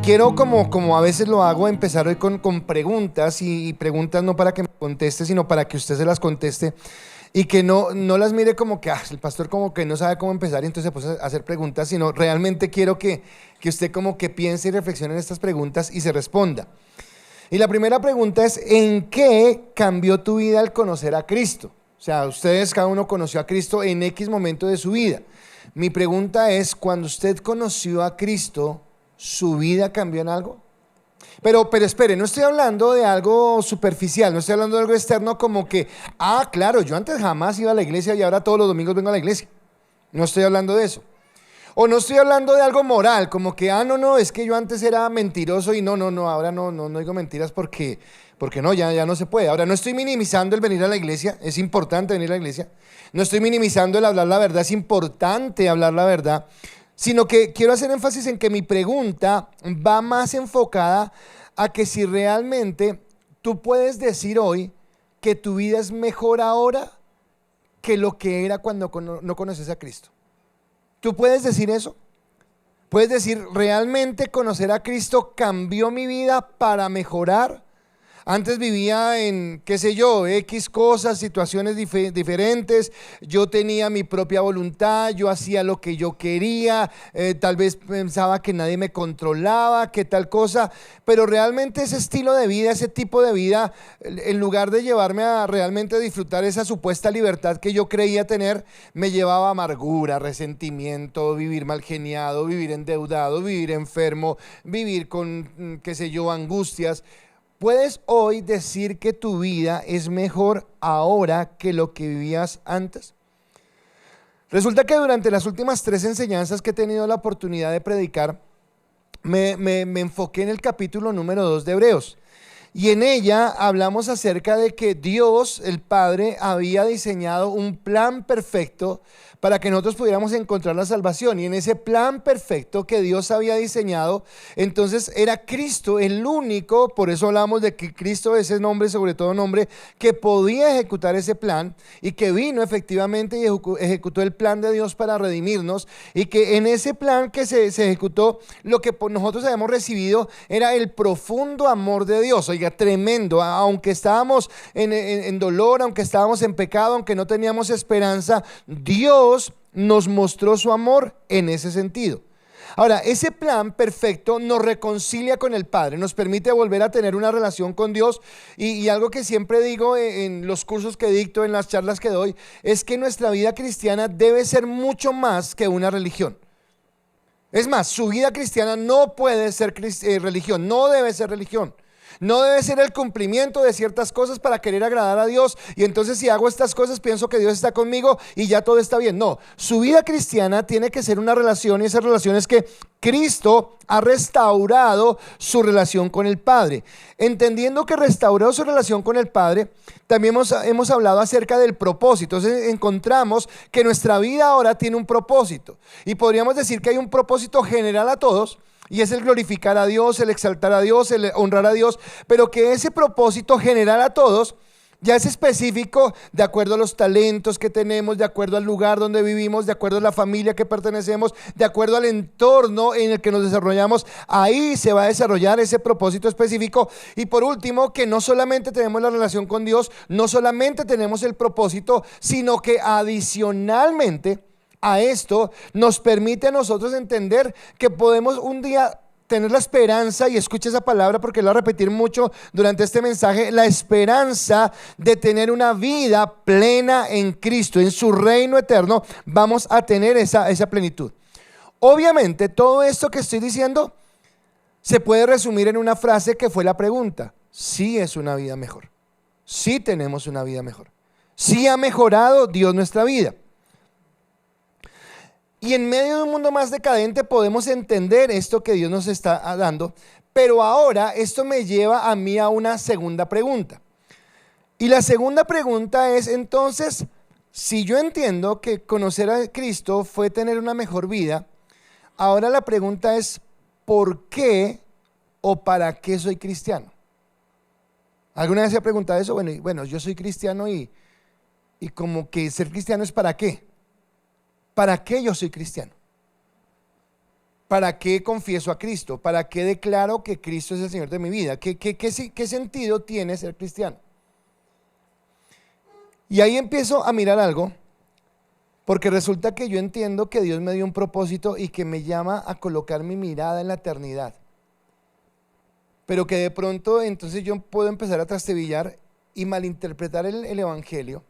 quiero, como a veces lo hago, empezar hoy con preguntas y preguntas no para que me conteste, sino para que usted se las conteste y que no las mire como que el pastor como que no sabe cómo empezar y entonces se puso a hacer preguntas, sino realmente quiero que usted como que piense y reflexione en estas preguntas y se responda. Y la primera pregunta es: ¿en qué cambió tu vida al conocer a Cristo? O sea, ustedes, cada uno conoció a Cristo en X momento de su vida. Mi pregunta es: cuando usted conoció a Cristo, ¿su vida cambió en algo? Pero espere, no estoy hablando de algo superficial, no estoy hablando de algo externo como que, claro, yo antes jamás iba a la iglesia y ahora todos los domingos vengo a la iglesia. No estoy hablando de eso. O no estoy hablando de algo moral, como que, no, es que yo antes era mentiroso y no, ahora no digo mentiras porque no, ya no se puede. Ahora, no estoy minimizando el venir a la iglesia, es importante venir a la iglesia. No estoy minimizando el hablar la verdad, es importante hablar la verdad. Sino que quiero hacer énfasis en que mi pregunta va más enfocada a que si realmente tú puedes decir hoy que tu vida es mejor ahora que lo que era cuando no conoces a Cristo. ¿Tú puedes decir eso? ¿Puedes decir, realmente conocer a Cristo cambió mi vida para mejorar? Antes vivía en, qué sé yo, X cosas, situaciones diferentes. Yo tenía mi propia voluntad, yo hacía lo que yo quería, tal vez pensaba que nadie me controlaba, que tal cosa. Pero realmente ese estilo de vida, ese tipo de vida, en lugar de llevarme a realmente disfrutar esa supuesta libertad que yo creía tener, me llevaba a amargura, resentimiento, vivir mal geniado, vivir endeudado, vivir enfermo, vivir con, qué sé yo, angustias. ¿Puedes hoy decir que tu vida es mejor ahora que lo que vivías antes? Resulta que durante las últimas 3 enseñanzas que he tenido la oportunidad de predicar, me enfoqué en el capítulo número 2 de Hebreos. Y en ella hablamos acerca de que Dios, el Padre, había diseñado un plan perfecto para que nosotros pudiéramos encontrar la salvación. Y en ese plan perfecto que Dios había diseñado, entonces era Cristo el único, por eso hablamos de que Cristo es el nombre, sobre todo nombre, que podía ejecutar ese plan y que vino efectivamente y ejecutó el plan de Dios para redimirnos, y que en ese plan que se ejecutó, lo que nosotros habíamos recibido era el profundo amor de Dios. Oiga, tremendo. Aunque estábamos en dolor, aunque estábamos en pecado, aunque no teníamos esperanza, Dios nos mostró su amor en ese sentido. Ahora, ese plan perfecto nos reconcilia con el Padre, nos permite volver a tener una relación con Dios, y algo que siempre digo en los cursos que dicto, en las charlas que doy, es que nuestra vida cristiana debe ser mucho más que una religión. Es más, su vida cristiana no puede ser religión, no debe ser religión. No debe ser el cumplimiento de ciertas cosas para querer agradar a Dios, y entonces si hago estas cosas pienso que Dios está conmigo y ya todo está bien. No, su vida cristiana tiene que ser una relación, y esa relación es que Cristo ha restaurado su relación con el Padre. Entendiendo que restauró su relación con el Padre, también hemos hablado acerca del propósito. Entonces encontramos que nuestra vida ahora tiene un propósito, y podríamos decir que hay un propósito general a todos, y es el glorificar a Dios, el exaltar a Dios, el honrar a Dios, pero que ese propósito general a todos ya es específico de acuerdo a los talentos que tenemos, de acuerdo al lugar donde vivimos, de acuerdo a la familia que pertenecemos, de acuerdo al entorno en el que nos desarrollamos. Ahí se va a desarrollar ese propósito específico. Y por último, que no solamente tenemos la relación con Dios, no solamente tenemos el propósito, sino que adicionalmente a esto nos permite a nosotros entender que podemos un día tener la esperanza, y escuche esa palabra porque la voy a repetir mucho durante este mensaje, la esperanza de tener una vida plena en Cristo, en su reino eterno. Vamos a tener esa plenitud. Obviamente todo esto que estoy diciendo se puede resumir en una frase que fue la pregunta: ¿sí es una vida mejor? ¿Sí tenemos una vida mejor? ¿Sí ha mejorado Dios nuestra vida? Y en medio de un mundo más decadente podemos entender esto que Dios nos está dando, pero ahora esto me lleva a mí a una segunda pregunta. Y la segunda pregunta es, entonces, si yo entiendo que conocer a Cristo fue tener una mejor vida, ahora la pregunta es, ¿por qué o para qué soy cristiano? ¿Alguna vez se ha preguntado eso? Bueno, yo soy cristiano y como que ser cristiano es ¿para qué? ¿Para qué yo soy cristiano? ¿Para qué confieso a Cristo? ¿Para qué declaro que Cristo es el Señor de mi vida? ¿Qué sentido tiene ser cristiano? Y ahí empiezo a mirar algo, porque resulta que yo entiendo que Dios me dio un propósito y que me llama a colocar mi mirada en la eternidad. Pero que de pronto entonces yo puedo empezar a trastebillar y malinterpretar el Evangelio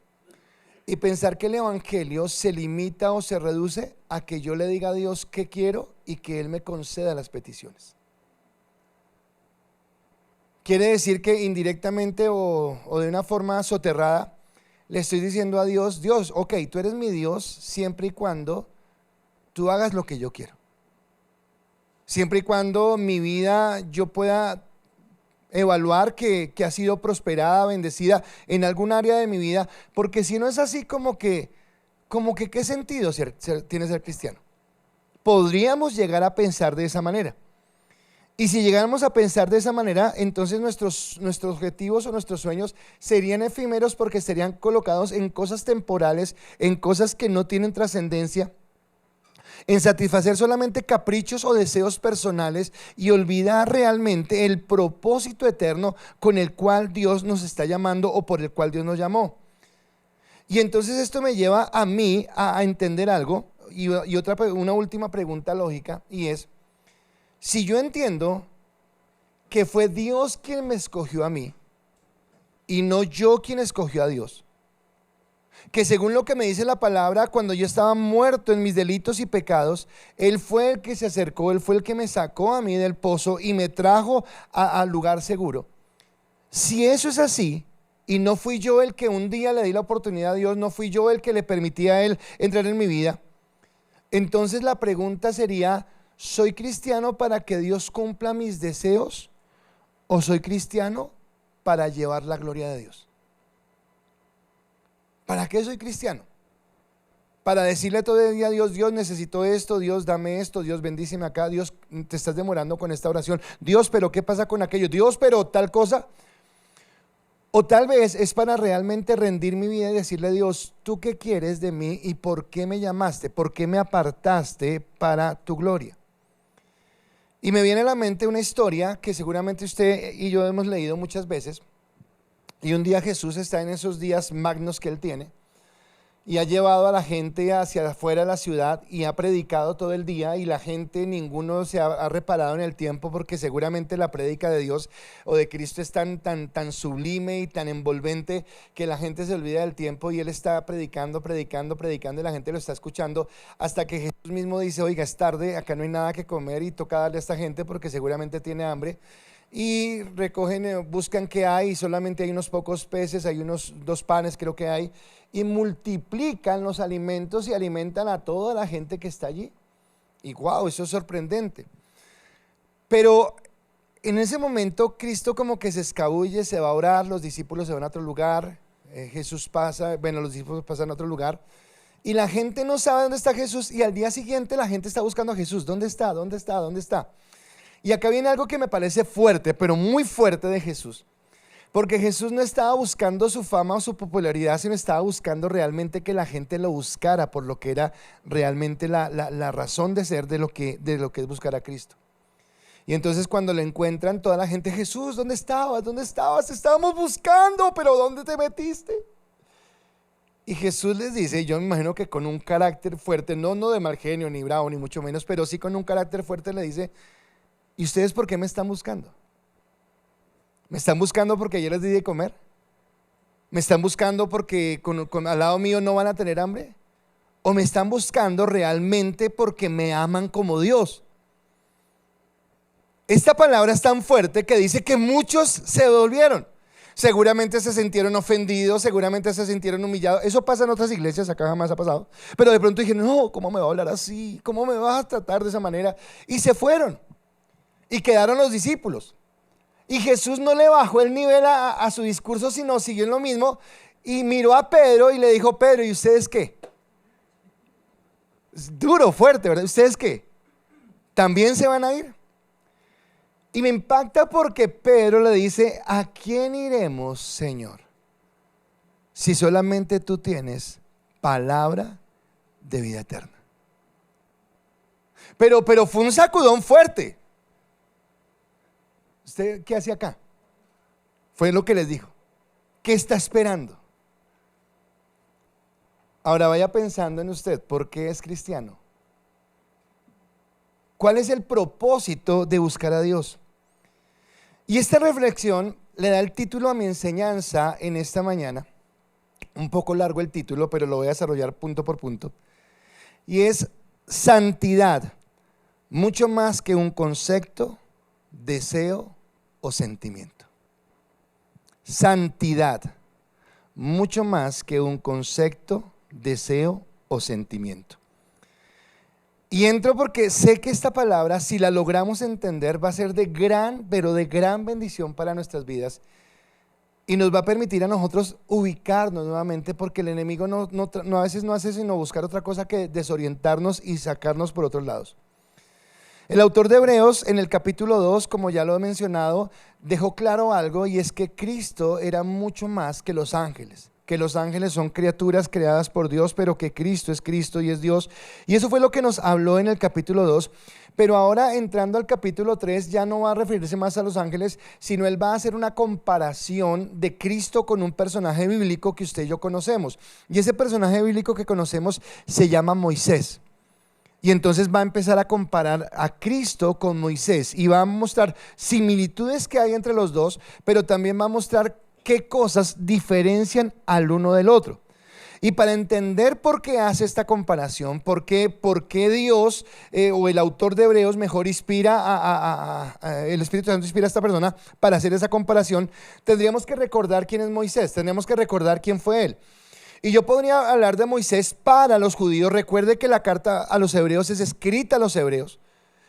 y pensar que el Evangelio se limita o se reduce a que yo le diga a Dios qué quiero y que Él me conceda las peticiones. Quiere decir que indirectamente o de una forma soterrada le estoy diciendo a Dios, Dios, ok, tú eres mi Dios siempre y cuando tú hagas lo que yo quiero. Siempre y cuando mi vida yo pueda evaluar que ha sido prosperada, bendecida en algún área de mi vida, porque si no es así, como que ¿qué sentido tiene ser cristiano? Podríamos llegar a pensar de esa manera. Y si llegáramos a pensar de esa manera, entonces nuestros objetivos o nuestros sueños serían efímeros, porque estarían colocados en cosas temporales, en cosas que no tienen trascendencia, en satisfacer solamente caprichos o deseos personales, y olvidar realmente el propósito eterno con el cual Dios nos está llamando o por el cual Dios nos llamó. Y entonces esto me lleva a mí a entender algo, y una última pregunta lógica, y es: si yo entiendo que fue Dios quien me escogió a mí y no yo quien escogió a Dios, que según lo que me dice la palabra, cuando yo estaba muerto en mis delitos y pecados, Él fue el que se acercó, Él fue el que me sacó a mí del pozo y me trajo al lugar seguro. Si eso es así, y no fui yo el que un día le di la oportunidad a Dios, no fui yo el que le permitía a Él entrar en mi vida, entonces la pregunta sería: ¿soy cristiano para que Dios cumpla mis deseos o soy cristiano para llevar la gloria de Dios? ¿Para qué soy cristiano? Para decirle todo el día a Dios, Dios, necesito esto, Dios, dame esto, Dios, bendíceme acá, Dios, te estás demorando con esta oración, Dios, pero ¿qué pasa con aquello? Dios, pero tal cosa. O tal vez es para realmente rendir mi vida y decirle a Dios, ¿tú qué quieres de mí y por qué me llamaste? ¿Por qué me apartaste para tu gloria? Y me viene a la mente una historia que seguramente usted y yo hemos leído muchas veces. Y un día Jesús está en esos días magnos que Él tiene y ha llevado a la gente hacia afuera de la ciudad y ha predicado todo el día, y la gente, ninguno se ha reparado en el tiempo, porque seguramente la prédica de Dios o de Cristo es tan sublime y tan envolvente que la gente se olvida del tiempo, y Él está predicando y la gente lo está escuchando, hasta que Jesús mismo dice: oiga, es tarde, acá no hay nada que comer y toca darle a esta gente porque seguramente tiene hambre. Y recogen, buscan qué hay, y solamente hay unos pocos peces, hay unos 2 panes creo que hay, y multiplican los alimentos y alimentan a toda la gente que está allí. Y wow, eso es sorprendente. Pero en ese momento Cristo como que se escabulle, se va a orar, los discípulos se van a otro lugar, Jesús pasa, bueno, los discípulos pasan a otro lugar, y la gente no sabe dónde está Jesús, y al día siguiente la gente está buscando a Jesús. ¿Dónde está? ¿Dónde está? ¿Dónde está? Y acá viene algo que me parece fuerte, pero muy fuerte de Jesús. Porque Jesús no estaba buscando su fama o su popularidad, sino estaba buscando realmente que la gente lo buscara por lo que era realmente la razón de ser de lo que es buscar a Cristo. Y entonces cuando lo encuentran, toda la gente: Jesús, ¿dónde estabas? ¿Dónde estabas? Te estábamos buscando, pero ¿dónde te metiste? Y Jesús les dice, yo me imagino que con un carácter fuerte, no de mal genio, ni bravo, ni mucho menos, pero sí con un carácter fuerte, le dice: ¿y ustedes por qué me están buscando? ¿Me están buscando porque ayer les di de comer? ¿Me están buscando porque al lado mío no van a tener hambre? ¿O me están buscando realmente porque me aman como Dios? Esta palabra es tan fuerte que dice que muchos se volvieron. Seguramente se sintieron ofendidos, seguramente se sintieron humillados. Eso pasa en otras iglesias, acá jamás ha pasado. Pero de pronto dijeron: no, ¿cómo me va a hablar así? ¿Cómo me vas a tratar de esa manera? Y se fueron. Y quedaron los discípulos. Y Jesús no le bajó el nivel a su discurso, sino siguió en lo mismo. Y miró a Pedro y le dijo: Pedro, ¿y ustedes qué? Es duro, fuerte, ¿verdad? ¿Ustedes qué? ¿También se van a ir? Y me impacta porque Pedro le dice: ¿a quién iremos, Señor? Si solamente tú tienes palabra de vida eterna. Pero fue un sacudón fuerte. ¿Usted qué hace acá? Fue lo que les dijo. ¿Qué está esperando? Ahora vaya pensando en usted, ¿por qué es cristiano? ¿Cuál es el propósito de buscar a Dios? Y esta reflexión le da el título a mi enseñanza en esta mañana. Un poco largo el título, pero lo voy a desarrollar punto por punto. Y es santidad, mucho más que un concepto, deseo o sentimiento. Santidad, mucho más que un concepto, deseo o sentimiento. Y entro porque sé que esta palabra, si la logramos entender, va a ser de gran, pero de gran bendición para nuestras vidas. Y nos va a permitir a nosotros ubicarnos nuevamente, porque el enemigo a veces no hace sino buscar otra cosa que desorientarnos y sacarnos por otros lados. El autor de Hebreos en el capítulo 2, como ya lo he mencionado, dejó claro algo, y es que Cristo era mucho más que los ángeles. Que los ángeles son criaturas creadas por Dios, pero que Cristo es Cristo y es Dios. Y eso fue lo que nos habló en el capítulo 2. Pero ahora, entrando al capítulo 3, ya no va a referirse más a los ángeles, sino él va a hacer una comparación de Cristo con un personaje bíblico que usted y yo conocemos. Y ese personaje bíblico que conocemos se llama Moisés. Y entonces va a empezar a comparar a Cristo con Moisés y va a mostrar similitudes que hay entre los dos, pero también va a mostrar qué cosas diferencian al uno del otro. Y para entender por qué hace esta comparación, por qué Dios o el autor de Hebreos mejor inspira el Espíritu Santo inspira a esta persona para hacer esa comparación, tendríamos que recordar quién es Moisés, tendríamos que recordar quién fue él. Y yo podría hablar de Moisés para los judíos. Recuerde que la carta a los hebreos es escrita a los hebreos.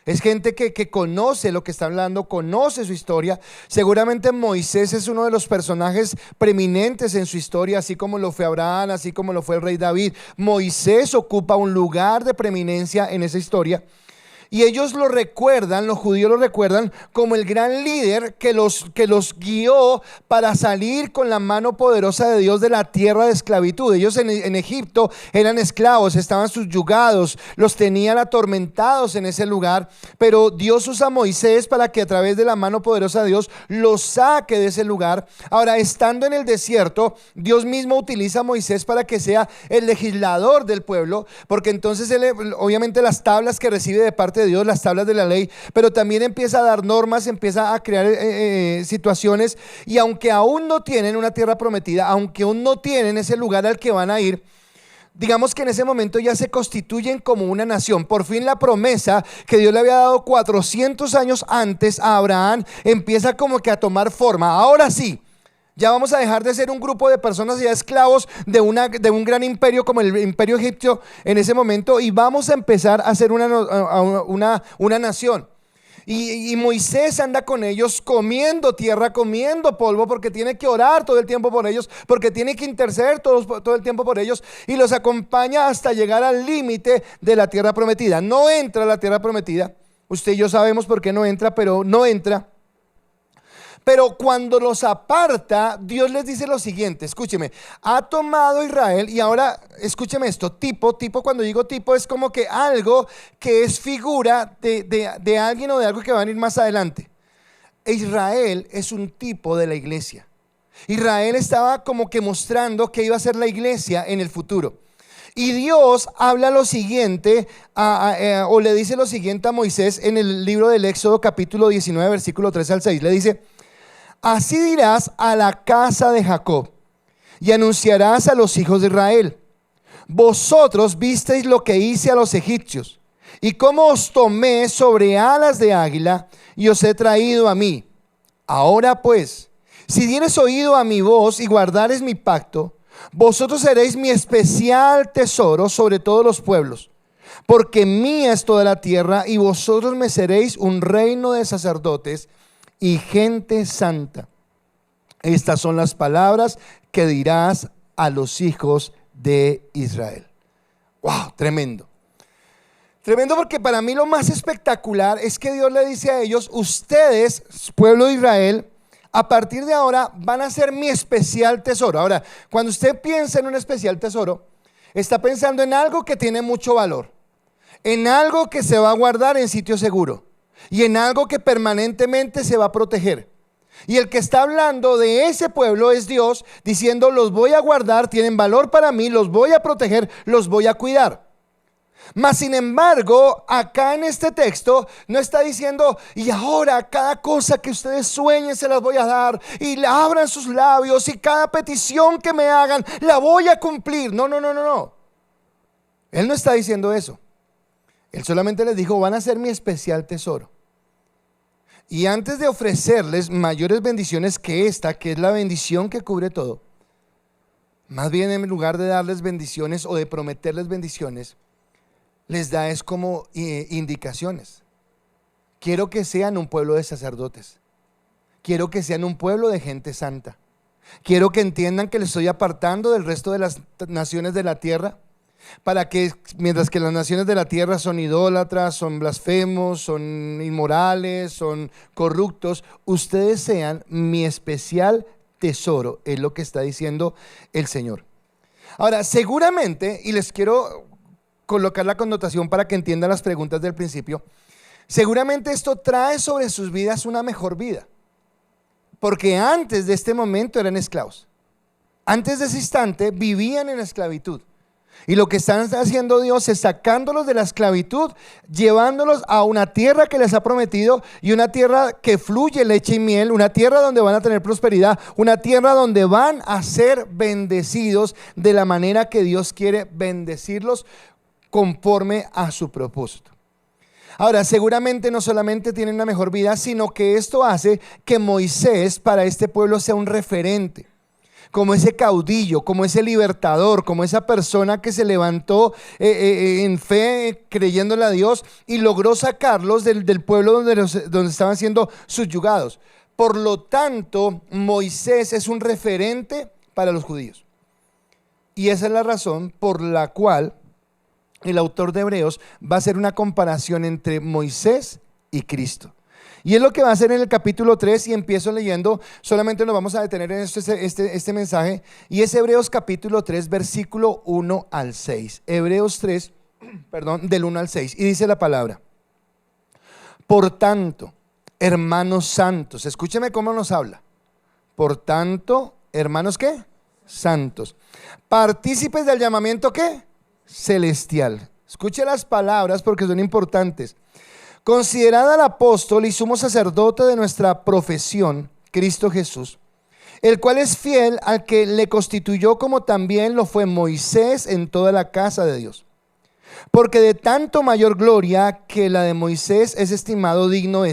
Es gente que conoce lo que está hablando, conoce su historia. Seguramente Moisés es uno de los personajes preeminentes en su historia, así como lo fue Abraham, así como lo fue el rey David. Moisés ocupa un lugar de preeminencia en esa historia. Y ellos lo recuerdan, los judíos lo recuerdan como el gran líder que los guió para salir con la mano poderosa de Dios de la tierra de esclavitud. Ellos en Egipto eran esclavos, estaban subyugados, los tenían atormentados en ese lugar. Pero Dios usa a Moisés para que a través de la mano poderosa de Dios los saque de ese lugar. Ahora, estando en el desierto, Dios mismo utiliza a Moisés para que sea el legislador del pueblo, porque entonces él, obviamente las tablas que recibe de parte de Dios, las tablas de la ley, pero también empieza a dar normas, empieza a crear situaciones. Y aunque aún no tienen una tierra prometida, aunque aún no tienen ese lugar al que van a ir, digamos que en ese momento ya se constituyen como una nación. Por fin la promesa que Dios le había dado 400 años antes a Abraham empieza como que a tomar forma. Ahora sí, ya vamos a dejar de ser un grupo de personas ya esclavos de un gran imperio como el imperio egipcio en ese momento, y vamos a empezar a ser una nación. Y Moisés anda con ellos comiendo tierra, comiendo polvo, porque tiene que orar todo el tiempo por ellos, porque tiene que interceder todo el tiempo por ellos, y los acompaña hasta llegar al límite de la tierra prometida. No entra a la tierra prometida. Usted y yo sabemos por qué no entra, pero no entra. Pero cuando los aparta, Dios les dice lo siguiente, escúcheme: ha tomado Israel, y ahora escúcheme esto, tipo, cuando digo tipo es como que algo que es figura de alguien o de algo que va a venir más adelante. Israel es un tipo de la iglesia. Israel estaba como que mostrando que iba a ser la iglesia en el futuro. Y Dios habla lo siguiente, o le dice lo siguiente a Moisés en el libro del Éxodo capítulo 19, versículo 3 al 6. Le dice: así dirás a la casa de Jacob y anunciarás a los hijos de Israel: vosotros visteis lo que hice a los egipcios, y cómo os tomé sobre alas de águila y os he traído a mí. Ahora pues, si dieres oído a mi voz y guardares mi pacto, vosotros seréis mi especial tesoro sobre todos los pueblos, porque mía es toda la tierra, y vosotros me seréis un reino de sacerdotes y gente santa. Estas son las palabras que dirás a los hijos de Israel. Wow, tremendo. Tremendo, porque para mí lo más espectacular es que Dios le dice a ellos: ustedes, pueblo de Israel, a partir de ahora van a ser mi especial tesoro. Ahora, cuando usted piensa en un especial tesoro, está pensando en algo que tiene mucho valor, en algo que se va a guardar en sitio seguro y en algo que permanentemente se va a proteger. Y el que está hablando de ese pueblo es Dios, diciendo: los voy a guardar, tienen valor para mí, los voy a proteger, los voy a cuidar. Mas sin embargo, acá en este texto no está diciendo: y ahora cada cosa que ustedes sueñen se las voy a dar, y le abran sus labios, y cada petición que me hagan la voy a cumplir. No, no, no, no, no. Él no está diciendo eso. Él solamente les dijo: van a ser mi especial tesoro. Y antes de ofrecerles mayores bendiciones que esta, que es la bendición que cubre todo, más bien en lugar de darles bendiciones o de prometerles bendiciones, les da es como indicaciones. Quiero que sean un pueblo de sacerdotes. Quiero que sean un pueblo de gente santa. Quiero que entiendan que les estoy apartando del resto de las naciones de la tierra, para que mientras que las naciones de la tierra son idólatras, son blasfemos, son inmorales, son corruptos, ustedes sean mi especial tesoro, es lo que está diciendo el Señor. Ahora, seguramente, y les quiero colocar la connotación para que entiendan las preguntas del principio, seguramente esto trae sobre sus vidas una mejor vida, porque antes de este momento eran esclavos. Antes de ese instante vivían en esclavitud. Y lo que están haciendo Dios es sacándolos de la esclavitud, llevándolos a una tierra que les ha prometido, y una tierra que fluye leche y miel, una tierra donde van a tener prosperidad, una tierra donde van a ser bendecidos de la manera que Dios quiere bendecirlos conforme a su propósito. Ahora, seguramente no solamente tienen una mejor vida, sino que esto hace que Moisés para este pueblo sea un referente, como ese caudillo, como ese libertador, como esa persona que se levantó en fe, creyéndole a Dios, y logró sacarlos del pueblo donde estaban siendo subyugados. Por lo tanto, Moisés es un referente para los judíos. Y esa es la razón por la cual el autor de Hebreos va a hacer una comparación entre Moisés y Cristo. Y es lo que va a hacer en el capítulo 3, y empiezo leyendo, solamente nos vamos a detener en este mensaje, y es Hebreos capítulo 3, versículo 1 al 6. Hebreos 3, del 1 al 6, y dice la palabra: por tanto, hermanos santos, escúcheme cómo nos habla. Por tanto, hermanos, ¿qué? Santos, partícipes del llamamiento, ¿qué? Celestial. Escuche las palabras porque son importantes. Considerad al apóstol y sumo sacerdote de nuestra profesión, Cristo Jesús, el cual es fiel al que le constituyó, como también lo fue Moisés en toda la casa de Dios. Porque de tanto mayor gloria que la de Moisés es estimado digno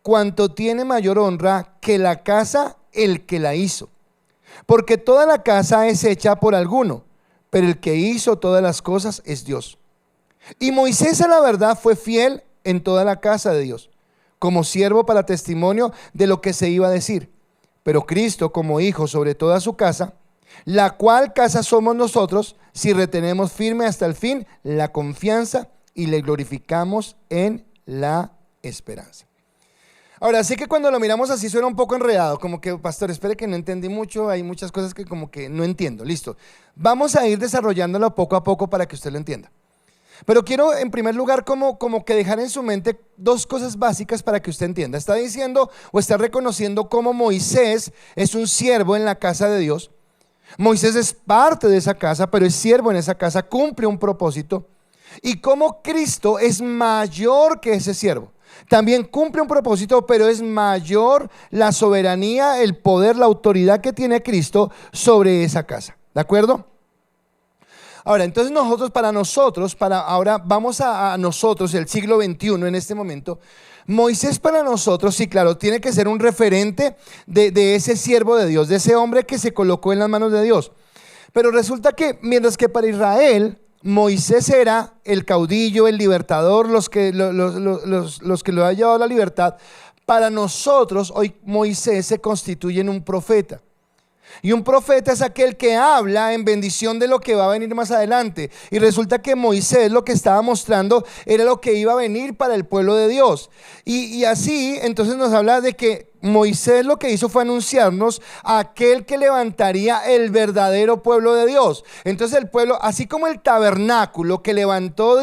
cuanto tiene mayor honra que la casa el que la hizo. Porque toda la casa es hecha por alguno, pero el que hizo todas las cosas es Dios. Y Moisés, a la verdad, fue fiel en toda la casa de Dios, como siervo para testimonio de lo que se iba a decir. Pero Cristo como hijo sobre toda su casa, la cual casa somos nosotros, si retenemos firme hasta el fin la confianza y le glorificamos en la esperanza. Ahora, sí que cuando lo miramos así suena un poco enredado, como que: pastor, espere que no entendí mucho, hay muchas cosas que como que no entiendo. Listo, vamos a ir desarrollándolo poco a poco para que usted lo entienda. Pero quiero en primer lugar como que dejar en su mente dos cosas básicas para que usted entienda. Está diciendo o está reconociendo cómo Moisés es un siervo en la casa de Dios. Moisés es parte de esa casa, pero es siervo en esa casa, cumple un propósito. Y cómo Cristo es mayor que ese siervo. También cumple un propósito, pero es mayor la soberanía, el poder, la autoridad que tiene Cristo sobre esa casa. ¿De acuerdo? Ahora, entonces ahora vamos a nosotros, el siglo XXI en este momento. Moisés para nosotros, sí, claro, tiene que ser un referente de ese siervo de Dios, de ese hombre que se colocó en las manos de Dios. Pero resulta que mientras que para Israel Moisés era el caudillo, el libertador, los que lo ha llevado a la libertad, para nosotros hoy Moisés se constituye en un profeta. Y un profeta es aquel que habla en bendición de lo que va a venir más adelante. Y resulta que Moisés lo que estaba mostrando era lo que iba a venir para el pueblo de Dios. Y así entonces nos habla de que Moisés lo que hizo fue anunciarnos a aquel que levantaría el verdadero pueblo de Dios. Entonces el pueblo, así como el tabernáculo que levantó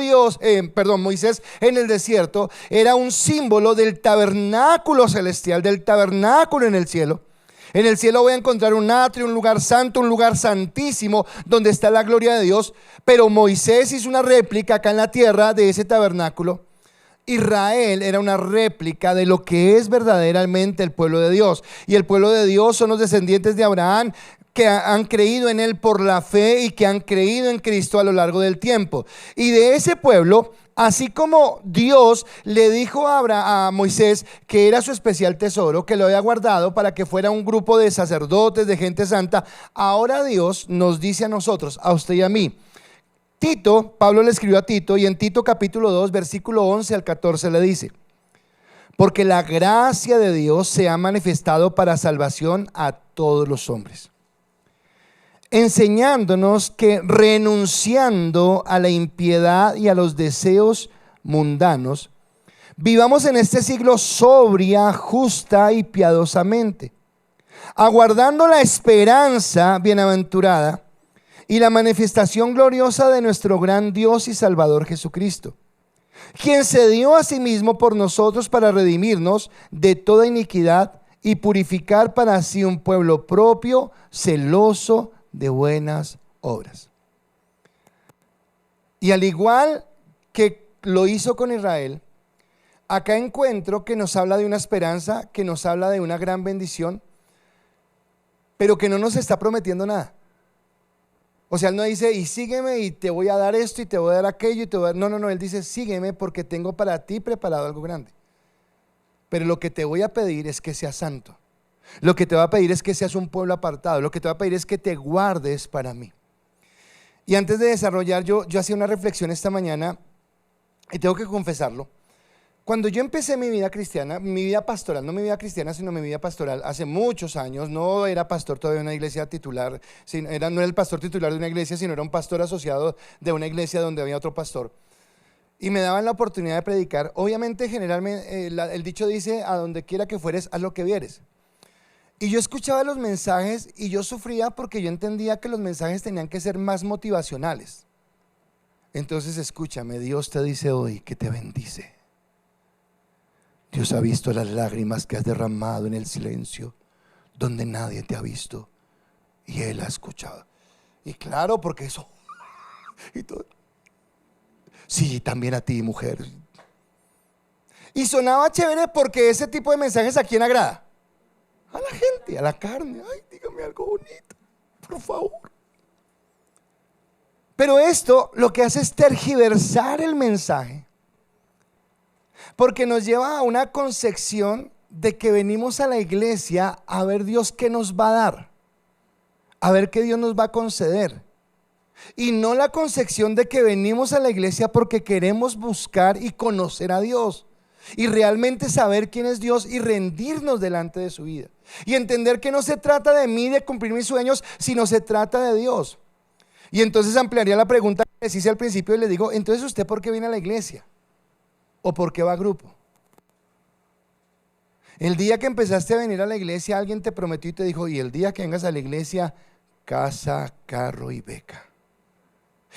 Moisés en el desierto, era un símbolo del tabernáculo celestial, del tabernáculo en el cielo. En el cielo voy a encontrar un atrio, un lugar santo, un lugar santísimo donde está la gloria de Dios. Pero Moisés hizo una réplica acá en la tierra de ese tabernáculo. Israel era una réplica de lo que es verdaderamente el pueblo de Dios. Y el pueblo de Dios son los descendientes de Abraham, que han creído en él por la fe y que han creído en Cristo a lo largo del tiempo. Y de ese pueblo, así como Dios le dijo a Moisés que era su especial tesoro, que lo había guardado para que fuera un grupo de sacerdotes, de gente santa, ahora Dios nos dice a nosotros, a usted y a mí. Pablo le escribió a Tito, y en Tito capítulo 2 versículo 11 al 14 le dice: porque la gracia de Dios se ha manifestado para salvación a todos los hombres, enseñándonos que renunciando a la impiedad y a los deseos mundanos, vivamos en este siglo sobria, justa y piadosamente, aguardando la esperanza bienaventurada y la manifestación gloriosa de nuestro gran Dios y Salvador Jesucristo, quien se dio a sí mismo por nosotros para redimirnos de toda iniquidad y purificar para sí un pueblo propio, celoso de buenas obras. Y al igual que lo hizo con Israel, acá encuentro que nos habla de una esperanza, que nos habla de una gran bendición, pero que no nos está prometiendo nada. O sea, él no dice, y sígueme y te voy a dar esto y te voy a dar aquello y te voy a dar... No, él dice, sígueme porque tengo para ti preparado algo grande. Pero lo que te voy a pedir es que seas santo. Lo que te va a pedir es que seas un pueblo apartado. Lo que te va a pedir es que te guardes para mí. Y antes de desarrollar, yo hacía una reflexión esta mañana y tengo que confesarlo. Cuando yo empecé mi vida cristiana, mi vida pastoral, no mi vida cristiana, sino mi vida pastoral, hace muchos años, no era pastor todavía de una iglesia titular, no era el pastor titular de una iglesia, sino era un pastor asociado de una iglesia donde había otro pastor. Y me daban la oportunidad de predicar. Obviamente, generalmente, el dicho dice, a donde quiera que fueres, haz lo que vieres. Y yo escuchaba los mensajes y yo sufría porque yo entendía que los mensajes tenían que ser más motivacionales. Entonces escúchame, Dios te dice hoy que te bendice. Dios ha visto las lágrimas que has derramado en el silencio, donde nadie te ha visto, y Él ha escuchado. Y claro, porque eso y todo. Sí, también a ti, mujer. Y sonaba chévere porque ese tipo de mensajes, ¿a quién agrada? A la gente, a la carne. Ay, dígame algo bonito, por favor. Pero esto lo que hace es tergiversar el mensaje, porque nos lleva a una concepción de que venimos a la iglesia a ver Dios qué nos va a dar, a ver qué Dios nos va a conceder. Y no la concepción de que venimos a la iglesia porque queremos buscar y conocer a Dios y realmente saber quién es Dios y rendirnos delante de su vida y entender que no se trata de mí, de cumplir mis sueños, sino se trata de Dios. Y entonces ampliaría la pregunta que les hice al principio y le digo, entonces ¿usted por qué viene a la iglesia? ¿O por qué va a grupo? El día que empezaste a venir a la iglesia, alguien te prometió y te dijo, y el día que vengas a la iglesia, casa, carro y beca.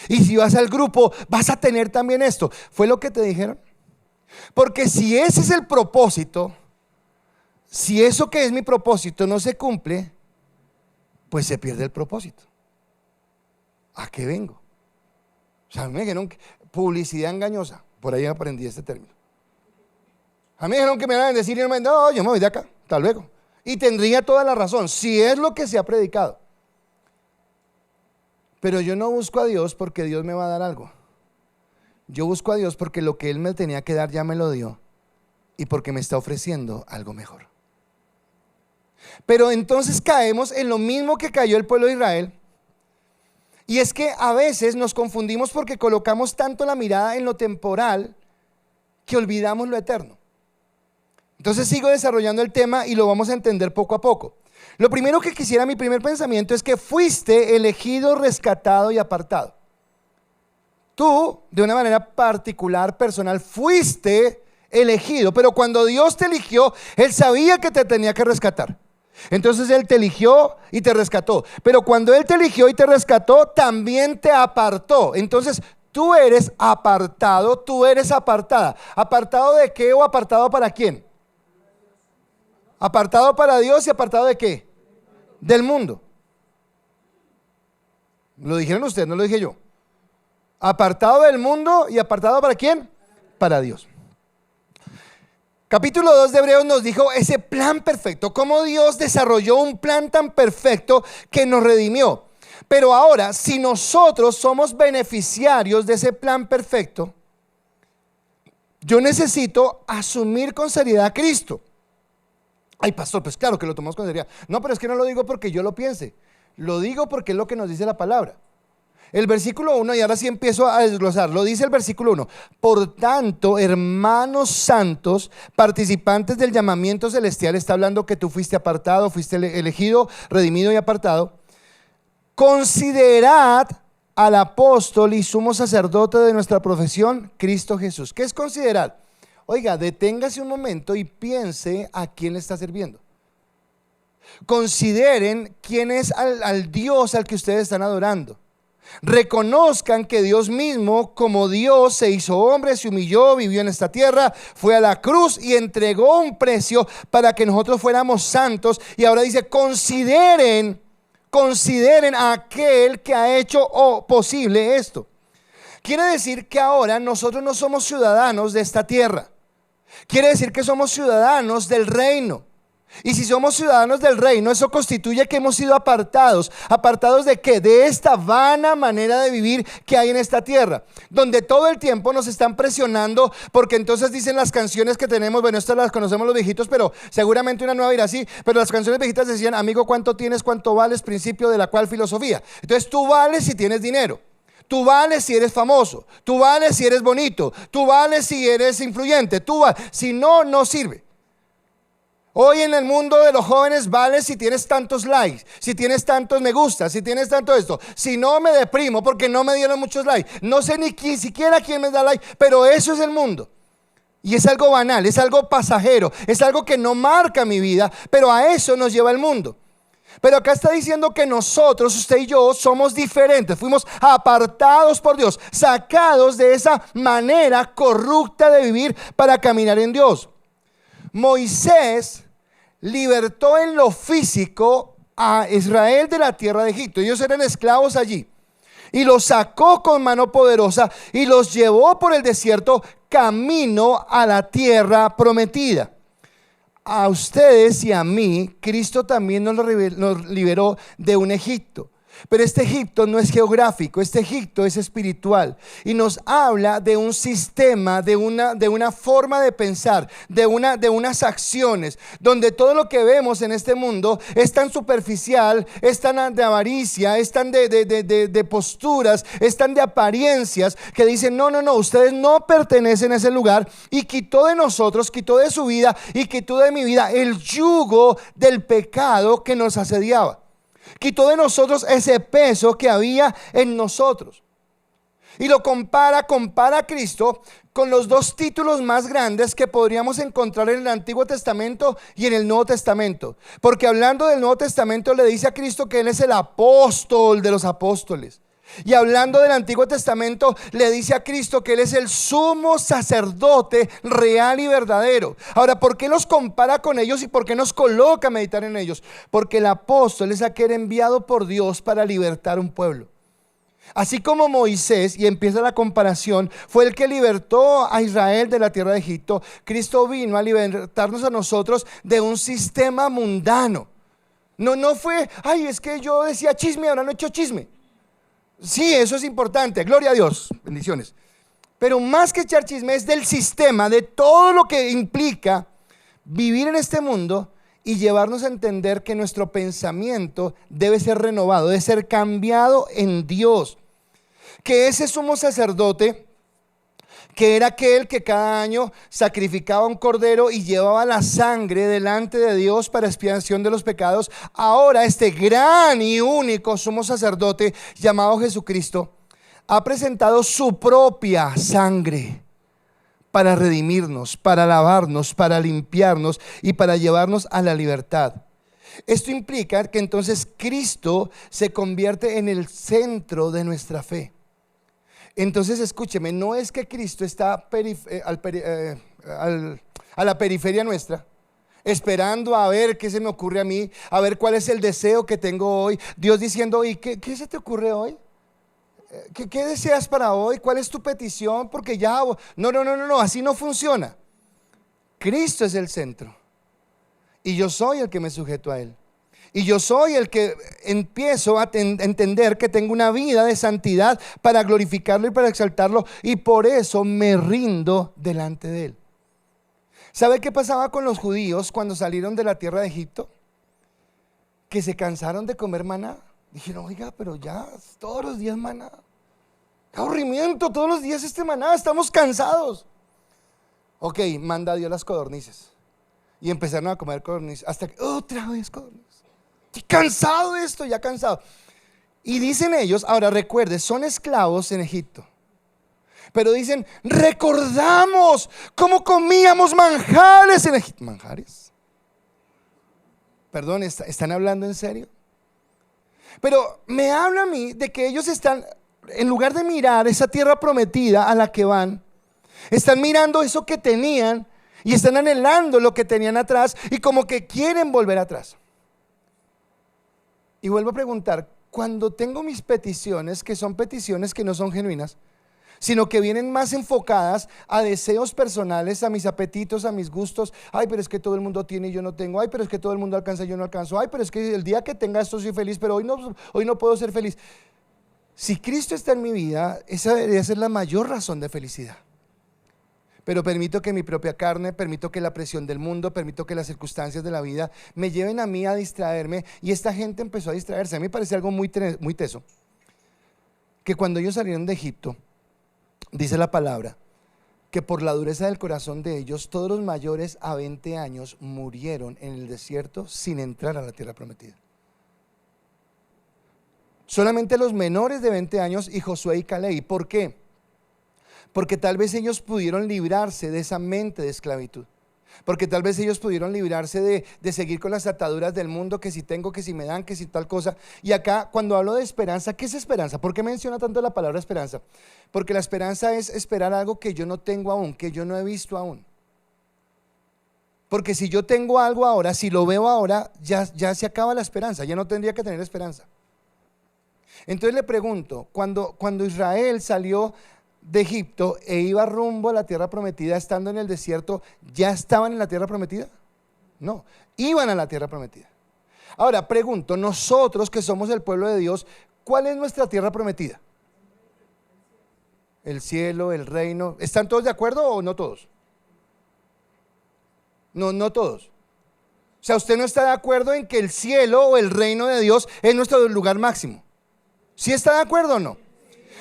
Y si vas al grupo, vas a tener también esto. ¿Fue lo que te dijeron? Porque si ese es el propósito, si eso que es mi propósito no se cumple, pues se pierde el propósito. ¿A qué vengo? O sea, me dijeron que publicidad engañosa. Por ahí aprendí este término. A mí me dijeron que me iban a bendecir y no, yo me voy de acá, hasta luego. Y tendría toda la razón, si es lo que se ha predicado. Pero yo no busco a Dios porque Dios me va a dar algo. Yo busco a Dios porque lo que Él me tenía que dar ya me lo dio y porque me está ofreciendo algo mejor. Pero entonces caemos en lo mismo que cayó el pueblo de Israel. Y es que a veces nos confundimos porque colocamos tanto la mirada en lo temporal que olvidamos lo eterno. Entonces sigo desarrollando el tema y lo vamos a entender poco a poco. Lo primero que quisiera, mi primer pensamiento es que fuiste elegido, rescatado y apartado. Tú, de una manera particular, personal, fuiste elegido, pero cuando Dios te eligió, Él sabía que te tenía que rescatar. Entonces Él te eligió y te rescató, pero cuando Él te eligió y te rescató, también te apartó. Entonces tú eres apartado, tú eres apartada. ¿Apartado de qué o apartado para quién? Apartado para Dios y apartado de qué? Del mundo. Lo dijeron ustedes, no lo dije yo. Apartado del mundo y apartado para quién? Para Dios. Capítulo 2 de Hebreos nos dijo ese plan perfecto, cómo Dios desarrolló un plan tan perfecto que nos redimió. Pero ahora, si nosotros somos beneficiarios de ese plan perfecto, yo necesito asumir con seriedad a Cristo. Ay, pastor, pues claro que lo tomamos con seriedad. No, pero es que no lo digo porque yo lo piense, lo digo porque es lo que nos dice la palabra. El versículo 1, y ahora sí empiezo a desglosar, lo dice el versículo 1. Por tanto, hermanos santos, participantes del llamamiento celestial, está hablando que tú fuiste apartado, fuiste elegido, redimido y apartado. Considerad al apóstol y sumo sacerdote de nuestra profesión, Cristo Jesús. ¿Qué es considerar? Oiga, deténgase un momento y piense a quién le está sirviendo. Consideren quién es al Dios al que ustedes están adorando. Reconozcan que Dios mismo, como Dios, se hizo hombre, se humilló, vivió en esta tierra, fue a la cruz y entregó un precio para que nosotros fuéramos santos. Y ahora dice, consideren a aquel que ha hecho posible esto. Quiere decir que ahora nosotros no somos ciudadanos de esta tierra. Quiere decir que somos ciudadanos del reino. Y si somos ciudadanos del reino, eso constituye que hemos sido apartados. ¿Apartados de qué? De esta vana manera de vivir que hay en esta tierra, donde todo el tiempo nos están presionando, porque entonces dicen las canciones que tenemos, bueno, estas las conocemos los viejitos, pero seguramente una nueva irá así, pero las canciones viejitas decían, amigo, ¿cuánto tienes, cuánto vales? Principio de la cual filosofía. Entonces tú vales si tienes dinero. Tú vales si eres famoso. Tú vales si eres bonito. Tú vales si eres influyente. Si no, no sirve. Hoy en el mundo de los jóvenes vale si tienes tantos likes, si tienes tantos me gusta, si tienes tanto esto. Si no, me deprimo porque no me dieron muchos likes. No sé ni siquiera quién me da like, pero eso es el mundo. Y es algo banal, es algo pasajero, es algo que no marca mi vida, pero a eso nos lleva el mundo. Pero acá está diciendo que nosotros, usted y yo, somos diferentes. Fuimos apartados por Dios, sacados de esa manera corrupta de vivir para caminar en Dios. Moisés libertó en lo físico a Israel de la tierra de Egipto. Ellos eran esclavos allí y los sacó con mano poderosa y los llevó por el desierto camino a la tierra prometida. A ustedes y a mí, Cristo también nos liberó de un Egipto. Pero este Egipto no es geográfico, este Egipto es espiritual y nos habla de un sistema, de una forma de pensar, de unas acciones, donde todo lo que vemos en este mundo es tan superficial, es tan de avaricia, es tan de posturas, es tan de apariencias, que dicen no, ustedes no pertenecen a ese lugar, y quitó de nosotros, quitó de su vida y quitó de mi vida el yugo del pecado que nos asediaba. Quitó de nosotros ese peso que había en nosotros. Y lo compara a Cristo con los dos títulos más grandes que podríamos encontrar en el Antiguo Testamento y en el Nuevo Testamento. Porque hablando del Nuevo Testamento le dice a Cristo que Él es el apóstol de los apóstoles. Y hablando del Antiguo Testamento le dice a Cristo que Él es el sumo sacerdote real y verdadero. Ahora, ¿por qué los compara con ellos y por qué nos coloca a meditar en ellos? Porque el apóstol es aquel enviado por Dios para libertar un pueblo. Así como Moisés, y empieza la comparación, fue el que libertó a Israel de la tierra de Egipto, Cristo vino a libertarnos a nosotros de un sistema mundano. No fue, ay, es que yo decía chisme, ahora no he hecho chisme. Sí, eso es importante, gloria a Dios, bendiciones. Pero más que echar chisme es del sistema, de todo lo que implica vivir en este mundo y llevarnos a entender que nuestro pensamiento debe ser renovado, debe ser cambiado en Dios. Que ese sumo sacerdote que era aquel que cada año sacrificaba un cordero y llevaba la sangre delante de Dios para expiación de los pecados. Ahora este gran y único sumo sacerdote llamado Jesucristo ha presentado su propia sangre para redimirnos, para lavarnos, para limpiarnos y para llevarnos a la libertad. Esto implica que entonces Cristo se convierte en el centro de nuestra fe. Entonces escúcheme, no es que Cristo está a la periferia nuestra, esperando a ver qué se me ocurre a mí, a ver cuál es el deseo que tengo hoy. Dios diciendo: ¿y qué se te ocurre hoy? ¿Qué deseas para hoy? ¿Cuál es tu petición? Porque ya, no, así no funciona. Cristo es el centro y yo soy el que me sujeto a Él. Y yo soy el que empiezo a entender que tengo una vida de santidad para glorificarlo y para exaltarlo, y por eso me rindo delante de Él. ¿Sabe qué pasaba con los judíos cuando salieron de la tierra de Egipto? Que se cansaron de comer maná. Dijeron: oiga, pero ya todos los días maná, qué aburrimiento, todos los días este maná, estamos cansados. Ok, manda Dios las codornices. Y empezaron a comer codornices hasta que otra vez codornices. Estoy cansado de esto, ya cansado. Y dicen ellos, ahora recuerde, son esclavos en Egipto, pero dicen: recordamos cómo comíamos manjares en Egipto. ¿Manjares? Perdón, ¿están hablando en serio? Pero me habla a mí de que ellos están, en lugar de mirar esa tierra prometida a la que van, están mirando eso que tenían y están anhelando lo que tenían atrás y como que quieren volver atrás. Y vuelvo a preguntar, cuando tengo mis peticiones, que son peticiones que no son genuinas, sino que vienen más enfocadas a deseos personales, a mis apetitos, a mis gustos. Ay, pero es que todo el mundo tiene y yo no tengo. Ay, pero es que todo el mundo alcanza y yo no alcanzo. Ay, pero es que el día que tenga esto soy feliz, pero hoy no puedo ser feliz. Si Cristo está en mi vida, esa debería ser la mayor razón de felicidad. Pero permito que mi propia carne, permito que la presión del mundo, permito que las circunstancias de la vida me lleven a mí a distraerme. Y esta gente empezó a distraerse. A mí me parece algo muy teso, que cuando ellos salieron de Egipto, dice la palabra, que por la dureza del corazón de ellos, todos los mayores a 20 años murieron en el desierto sin entrar a la tierra prometida. Solamente los menores de 20 años y Josué y Caleb. ¿Por qué? Porque tal vez ellos pudieron librarse de esa mente de esclavitud. Porque tal vez ellos pudieron librarse de seguir con las ataduras del mundo, que si tengo, que si me dan, que si tal cosa. Y acá cuando hablo de esperanza, ¿qué es esperanza? ¿Por qué menciona tanto la palabra esperanza? Porque la esperanza es esperar algo que yo no tengo aún, que yo no he visto aún. Porque si yo tengo algo ahora, si lo veo ahora, ya se acaba la esperanza, ya no tendría que tener esperanza. Entonces le pregunto, cuando Israel salió de Egipto e iba rumbo a la tierra prometida, estando en el desierto, ¿ya estaban en la tierra prometida? No, iban a la tierra prometida. Ahora pregunto, nosotros que somos el pueblo de Dios, ¿cuál es nuestra tierra prometida? El cielo, el reino. ¿Están todos de acuerdo o no todos? No todos. O sea, usted no está de acuerdo en que el cielo o el reino de Dios es nuestro lugar máximo. ¿Sí está de acuerdo o no?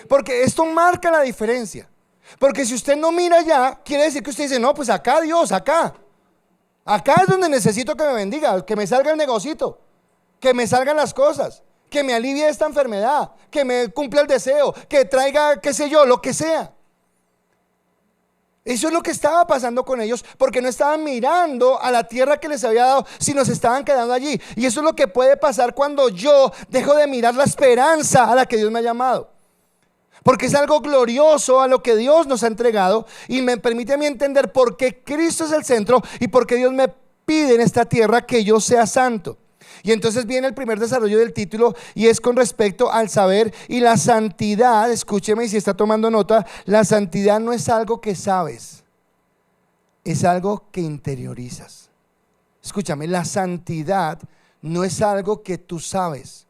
Porque esto marca la diferencia. Porque si usted no mira allá, quiere decir que usted dice: no, pues acá Dios, acá es donde necesito que me bendiga, que me salga el negocito, que me salgan las cosas, que me alivie esta enfermedad, que me cumpla el deseo, que traiga, qué sé yo, lo que sea. Eso es lo que estaba pasando con ellos, porque no estaban mirando a la tierra que les había dado, sino se estaban quedando allí. Y eso es lo que puede pasar cuando yo dejo de mirar la esperanza a la que Dios me ha llamado, porque es algo glorioso a lo que Dios nos ha entregado, y me permite a mí entender por qué Cristo es el centro y por qué Dios me pide en esta tierra que yo sea santo. Y entonces viene el primer desarrollo del título, y es con respecto al saber y la santidad. Escúcheme, y si está tomando nota, la santidad no es algo que sabes, es algo que interiorizas. Escúchame, la santidad no es algo que tú sabes,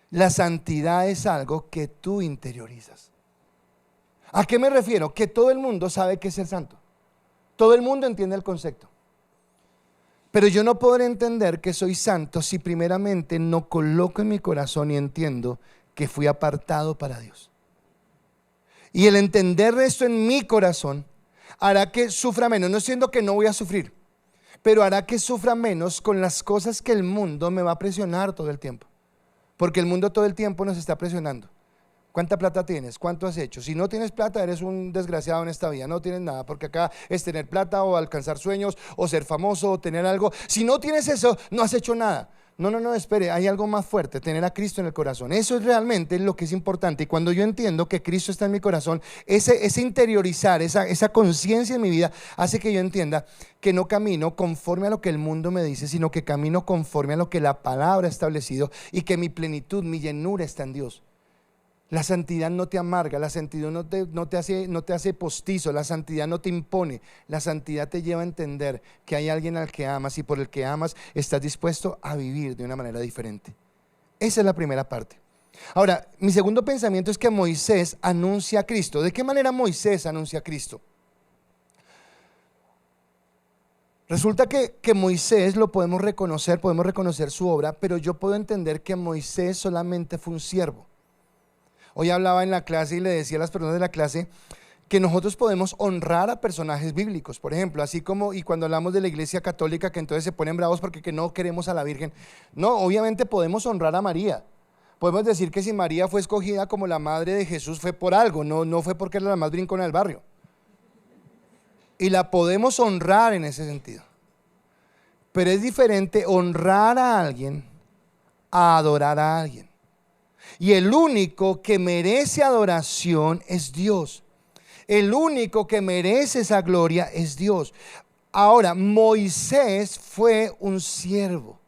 la santidad es algo que tú interiorizas. ¿A qué me refiero? Que todo el mundo sabe qué es ser santo, todo el mundo entiende el concepto. Pero yo no podré entender que soy santo si primeramente no coloco en mi corazón y entiendo que fui apartado para Dios. Y el entender esto en mi corazón hará que sufra menos, no siendo que no voy a sufrir, pero hará que sufra menos con las cosas que el mundo me va a presionar todo el tiempo. Porque el mundo todo el tiempo nos está presionando. ¿Cuánta plata tienes? ¿Cuánto has hecho? Si no tienes plata, eres un desgraciado en esta vida. No tienes nada, porque acá es tener plata o alcanzar sueños o ser famoso o tener algo. Si no tienes eso, no has hecho nada. No, espere, hay algo más fuerte, tener a Cristo en el corazón. Eso es realmente lo que es importante. Y cuando yo entiendo que Cristo está en mi corazón, ese interiorizar, esa conciencia en mi vida hace que yo entienda que no camino conforme a lo que el mundo me dice, sino que camino conforme a lo que la palabra ha establecido, y que mi plenitud, mi llenura está en Dios. La santidad no te amarga, la santidad no te hace postizo, la santidad no te impone, la santidad te lleva a entender que hay alguien al que amas, y por el que amas estás dispuesto a vivir de una manera diferente. Esa es la primera parte. Ahora, mi segundo pensamiento es que Moisés anuncia a Cristo. ¿De qué manera Moisés anuncia a Cristo? Resulta que Moisés lo podemos reconocer su obra, pero yo puedo entender que Moisés solamente fue un siervo. Hoy hablaba en la clase y le decía a las personas de la clase que nosotros podemos honrar a personajes bíblicos, por ejemplo, así como, y cuando hablamos de la iglesia católica, que entonces se ponen bravos porque que no queremos a la Virgen. No, obviamente podemos honrar a María. Podemos decir que si María fue escogida como la madre de Jesús fue por algo, no fue porque era la más brincona del barrio. Y la podemos honrar en ese sentido. Pero es diferente honrar a alguien a adorar a alguien. Y el único que merece adoración es Dios. El único que merece esa gloria es Dios. Ahora, Moisés fue un siervo.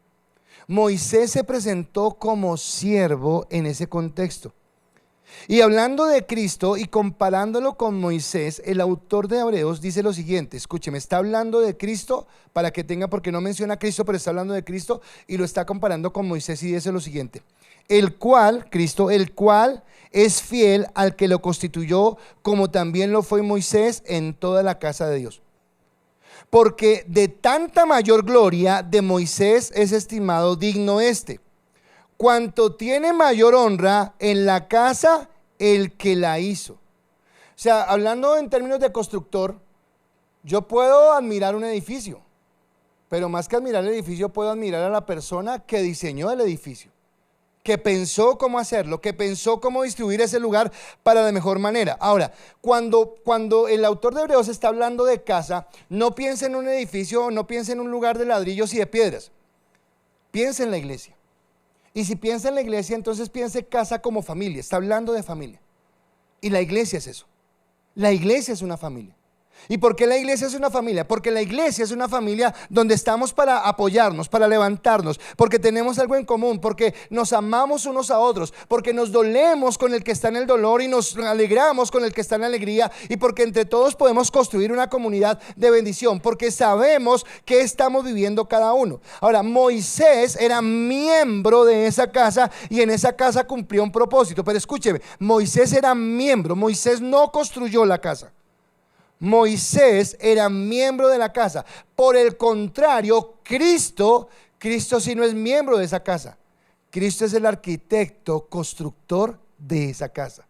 Moisés se presentó como siervo en ese contexto. Y hablando de Cristo y comparándolo con Moisés, el autor de Hebreos dice lo siguiente. Escúcheme, está hablando de Cristo para que tenga, porque no menciona a Cristo, pero está hablando de Cristo y lo está comparando con Moisés, y dice lo siguiente: Cristo, el cual es fiel al que lo constituyó, como también lo fue Moisés en toda la casa de Dios. Porque de tanta mayor gloria de Moisés es estimado digno cuanto tiene mayor honra en la casa el que la hizo. O sea, hablando en términos de constructor, yo puedo admirar un edificio, pero más que admirar el edificio, puedo admirar a la persona que diseñó el edificio, que pensó cómo hacerlo, que pensó cómo distribuir ese lugar para de mejor manera. Ahora, cuando el autor de Hebreos está hablando de casa, no piensa en un edificio, no piensa en un lugar de ladrillos y de piedras, piensa en la iglesia. Y si piensa en la iglesia, entonces piense casa como familia, está hablando de familia. Y la iglesia es eso, la iglesia es una familia. ¿Y por qué la iglesia es una familia? Porque la iglesia es una familia donde estamos para apoyarnos, para levantarnos, porque tenemos algo en común, porque nos amamos unos a otros, porque nos dolemos con el que está en el dolor y nos alegramos con el que está en la alegría, y porque entre todos podemos construir una comunidad de bendición, porque sabemos que estamos viviendo cada uno. Ahora, Moisés era miembro de esa casa y en esa casa cumplió un propósito, pero escúcheme, Moisés era miembro, Moisés no construyó la casa. Moisés era miembro de la casa. Por el contrario, Cristo sí no es miembro de esa casa. Cristo es el arquitecto, constructor de esa casa.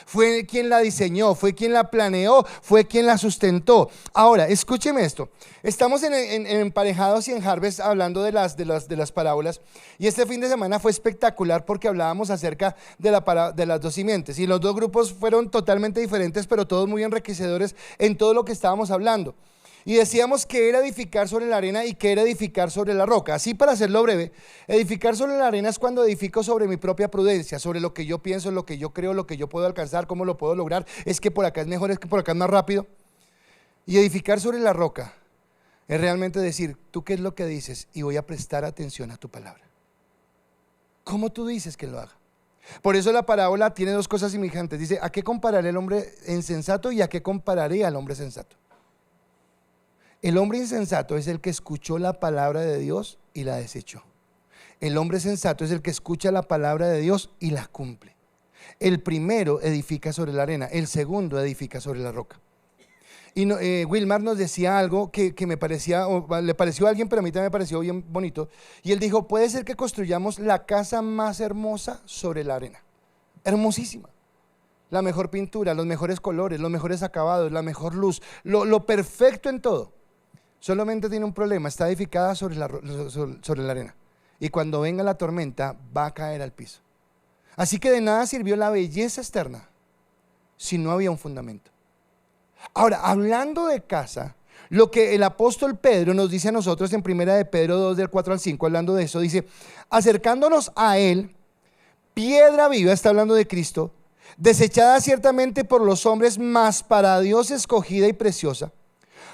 Fue quien la diseñó, fue quien la planeó, fue quien la sustentó. Ahora, escúcheme esto. Estamos en Emparejados y en Harvest hablando de las parábolas. Y este fin de semana fue espectacular porque hablábamos acerca de las dos simientes. Y los dos grupos fueron totalmente diferentes, pero todos muy enriquecedores en todo lo que estábamos hablando. Y decíamos que era edificar sobre la arena y que era edificar sobre la roca. Así, para hacerlo breve, edificar sobre la arena es cuando edifico sobre mi propia prudencia, sobre lo que yo pienso, lo que yo creo, lo que yo puedo alcanzar, cómo lo puedo lograr. Es que por acá es mejor, es que por acá es más rápido. Y edificar sobre la roca es realmente decir, ¿tú qué es lo que dices? Y voy a prestar atención a tu palabra. ¿Cómo tú dices que lo haga? Por eso la parábola tiene dos cosas semejantes. Dice, ¿a qué compararé el hombre insensato y a qué compararé al hombre sensato? El hombre insensato es el que escuchó la palabra de Dios y la desechó. El hombre sensato es el que escucha la palabra de Dios y la cumple. El primero edifica sobre la arena, el segundo edifica sobre la roca. Y Wilmar nos decía algo que me parecía, o le pareció a alguien, pero a mí también me pareció bien bonito. Y él dijo, puede ser que construyamos la casa más hermosa sobre la arena. Hermosísima. la mejor pintura, los mejores colores, los mejores acabados, la mejor luz, lo perfecto en todo. Solamente tiene un problema: está edificada sobre la arena. Y cuando venga la tormenta va a caer al piso. Así que de nada sirvió la belleza externa si no había un fundamento. Ahora, hablando de casa, lo que el apóstol Pedro nos dice a nosotros en primera de Pedro 2 del 4 al 5, hablando de eso, dice: acercándonos a él, piedra viva, está hablando de Cristo, desechada ciertamente por los hombres, mas para Dios escogida y preciosa.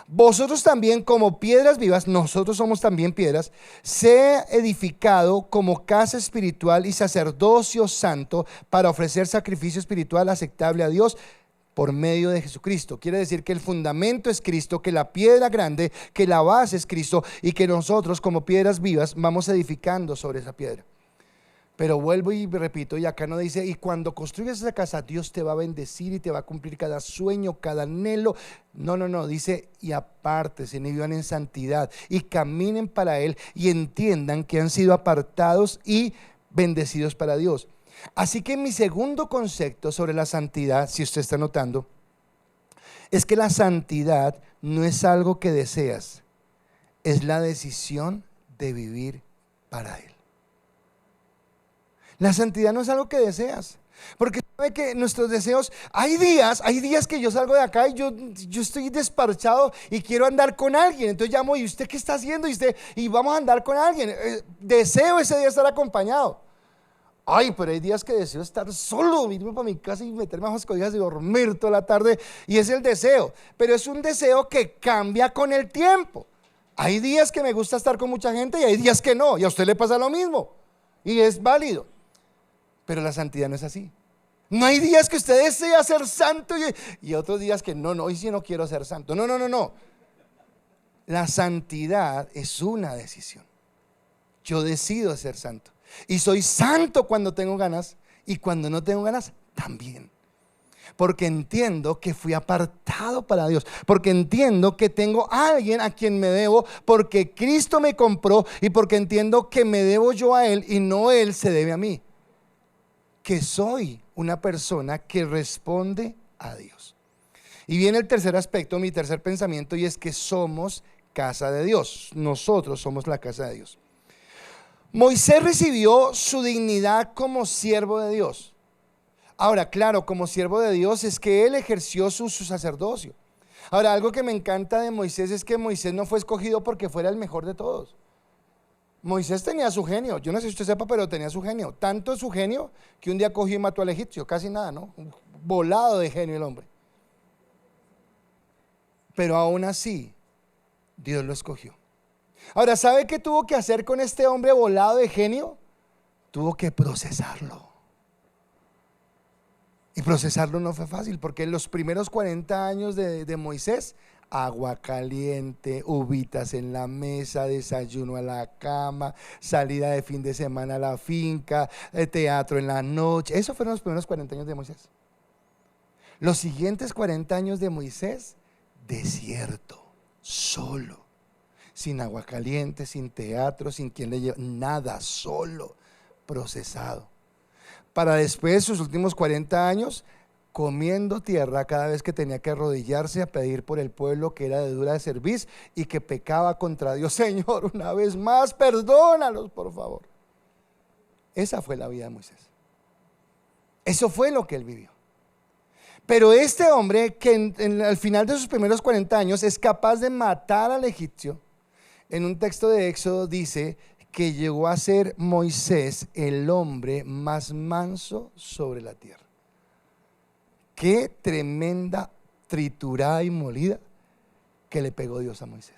Vosotros también, como piedras vivas, nosotros somos también piedras, sea edificado como casa espiritual y sacerdocio santo, para ofrecer sacrificio espiritual aceptable a Dios por medio de Jesucristo. Quiere decir que el fundamento es Cristo, que la piedra grande, que la base es Cristo, y que nosotros como piedras vivas vamos edificando sobre esa piedra. Pero vuelvo y repito, y acá no dice: y cuando construyas esa casa, Dios te va a bendecir y te va a cumplir cada sueño, cada anhelo. No, dice: y apártense y vivan en santidad y caminen para Él, y entiendan que han sido apartados y bendecidos para Dios. Así que mi segundo concepto sobre la santidad, si usted está notando, es que la santidad no es algo que deseas, es la decisión de vivir para Él. La santidad no es algo que deseas, porque sabe que nuestros deseos, hay días que yo salgo de acá y yo estoy desparchado y quiero andar con alguien. Entonces llamo: ¿y usted qué está haciendo? Y vamos a andar con alguien. Deseo ese día estar acompañado. Ay, pero hay días que deseo estar solo, irme para mi casa y meterme bajo las cobijas y dormir toda la tarde. Y es el deseo, pero es un deseo que cambia con el tiempo. Hay días que me gusta estar con mucha gente y hay días que no, y a usted le pasa lo mismo, y es válido. Pero la santidad no es así. No hay días que usted desea ser santo y otros días que no, hoy sí no quiero ser santo. No. La santidad es una decisión. Yo decido ser santo. Y soy santo cuando tengo ganas, y cuando no tengo ganas también. Porque entiendo que fui apartado para Dios, porque entiendo que tengo a alguien a quien me debo, porque Cristo me compró, y porque entiendo que me debo yo a Él y no Él se debe a mí. Que soy una persona que responde a Dios. Y viene el tercer aspecto, mi tercer pensamiento, y es que somos casa de Dios. Nosotros somos la casa de Dios. Moisés recibió su dignidad como siervo de Dios. Ahora, claro, como siervo de Dios es que él ejerció su sacerdocio. Ahora, algo que me encanta de Moisés es que Moisés no fue escogido porque fuera el mejor de todos. Moisés tenía su genio, yo no sé si usted sepa, pero tenía su genio. Tanto su genio que un día cogió y mató al egipcio, casi nada, ¿no? Volado de genio el hombre. Pero aún así, Dios lo escogió. Ahora, ¿sabe qué tuvo que hacer con este hombre volado de genio? Tuvo que procesarlo. Y procesarlo no fue fácil, porque en los primeros 40 años de Moisés, agua caliente, uvitas en la mesa, desayuno a la cama, salida de fin de semana a la finca, teatro en la noche. Esos fueron los primeros 40 años de Moisés. Los siguientes 40 años de Moisés, desierto, solo, sin agua caliente, sin teatro, sin quien le lleve, nada, solo, procesado. Para después, sus últimos 40 años, comiendo tierra cada vez que tenía que arrodillarse a pedir por el pueblo que era de dura de cerviz y que pecaba contra Dios. Señor, una vez más, perdónalos, por favor. Esa fue la vida de Moisés. Eso fue lo que él vivió. Pero este hombre que al final de sus primeros 40 años es capaz de matar al egipcio, en un texto de Éxodo dice que llegó a ser Moisés el hombre más manso sobre la tierra. Qué tremenda triturada y molida que le pegó Dios a Moisés.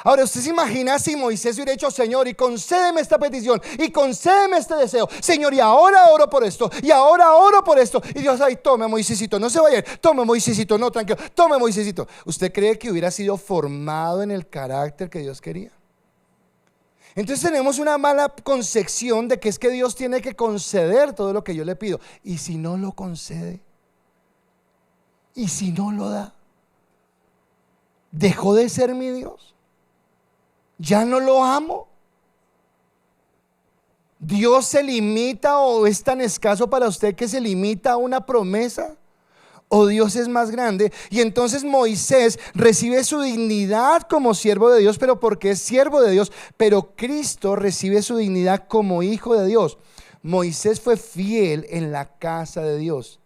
Ahora, ¿usted se imagina si Moisés hubiera dicho: Señor, y concédeme esta petición, y concédeme este deseo, Señor, y ahora oro por esto, y ahora oro por esto? Y Dios: ay, tome Moisésito, no se vaya, tome Moisésito, no, tranquilo, tome Moisésito. ¿Usted cree que hubiera sido formado en el carácter que Dios quería? Entonces tenemos una mala concepción de que es que Dios tiene que conceder todo lo que yo le pido. ¿Y si no lo concede? ¿Y si no lo da? ¿Dejó de ser mi Dios? ¿Ya no lo amo? ¿Dios se limita o es tan escaso para usted que se limita a una promesa? ¿O Dios es más grande? Y entonces Moisés recibe su dignidad como siervo de Dios, pero porque es siervo de Dios. Pero Cristo recibe su dignidad como hijo de Dios. Moisés fue fiel en la casa de Dios.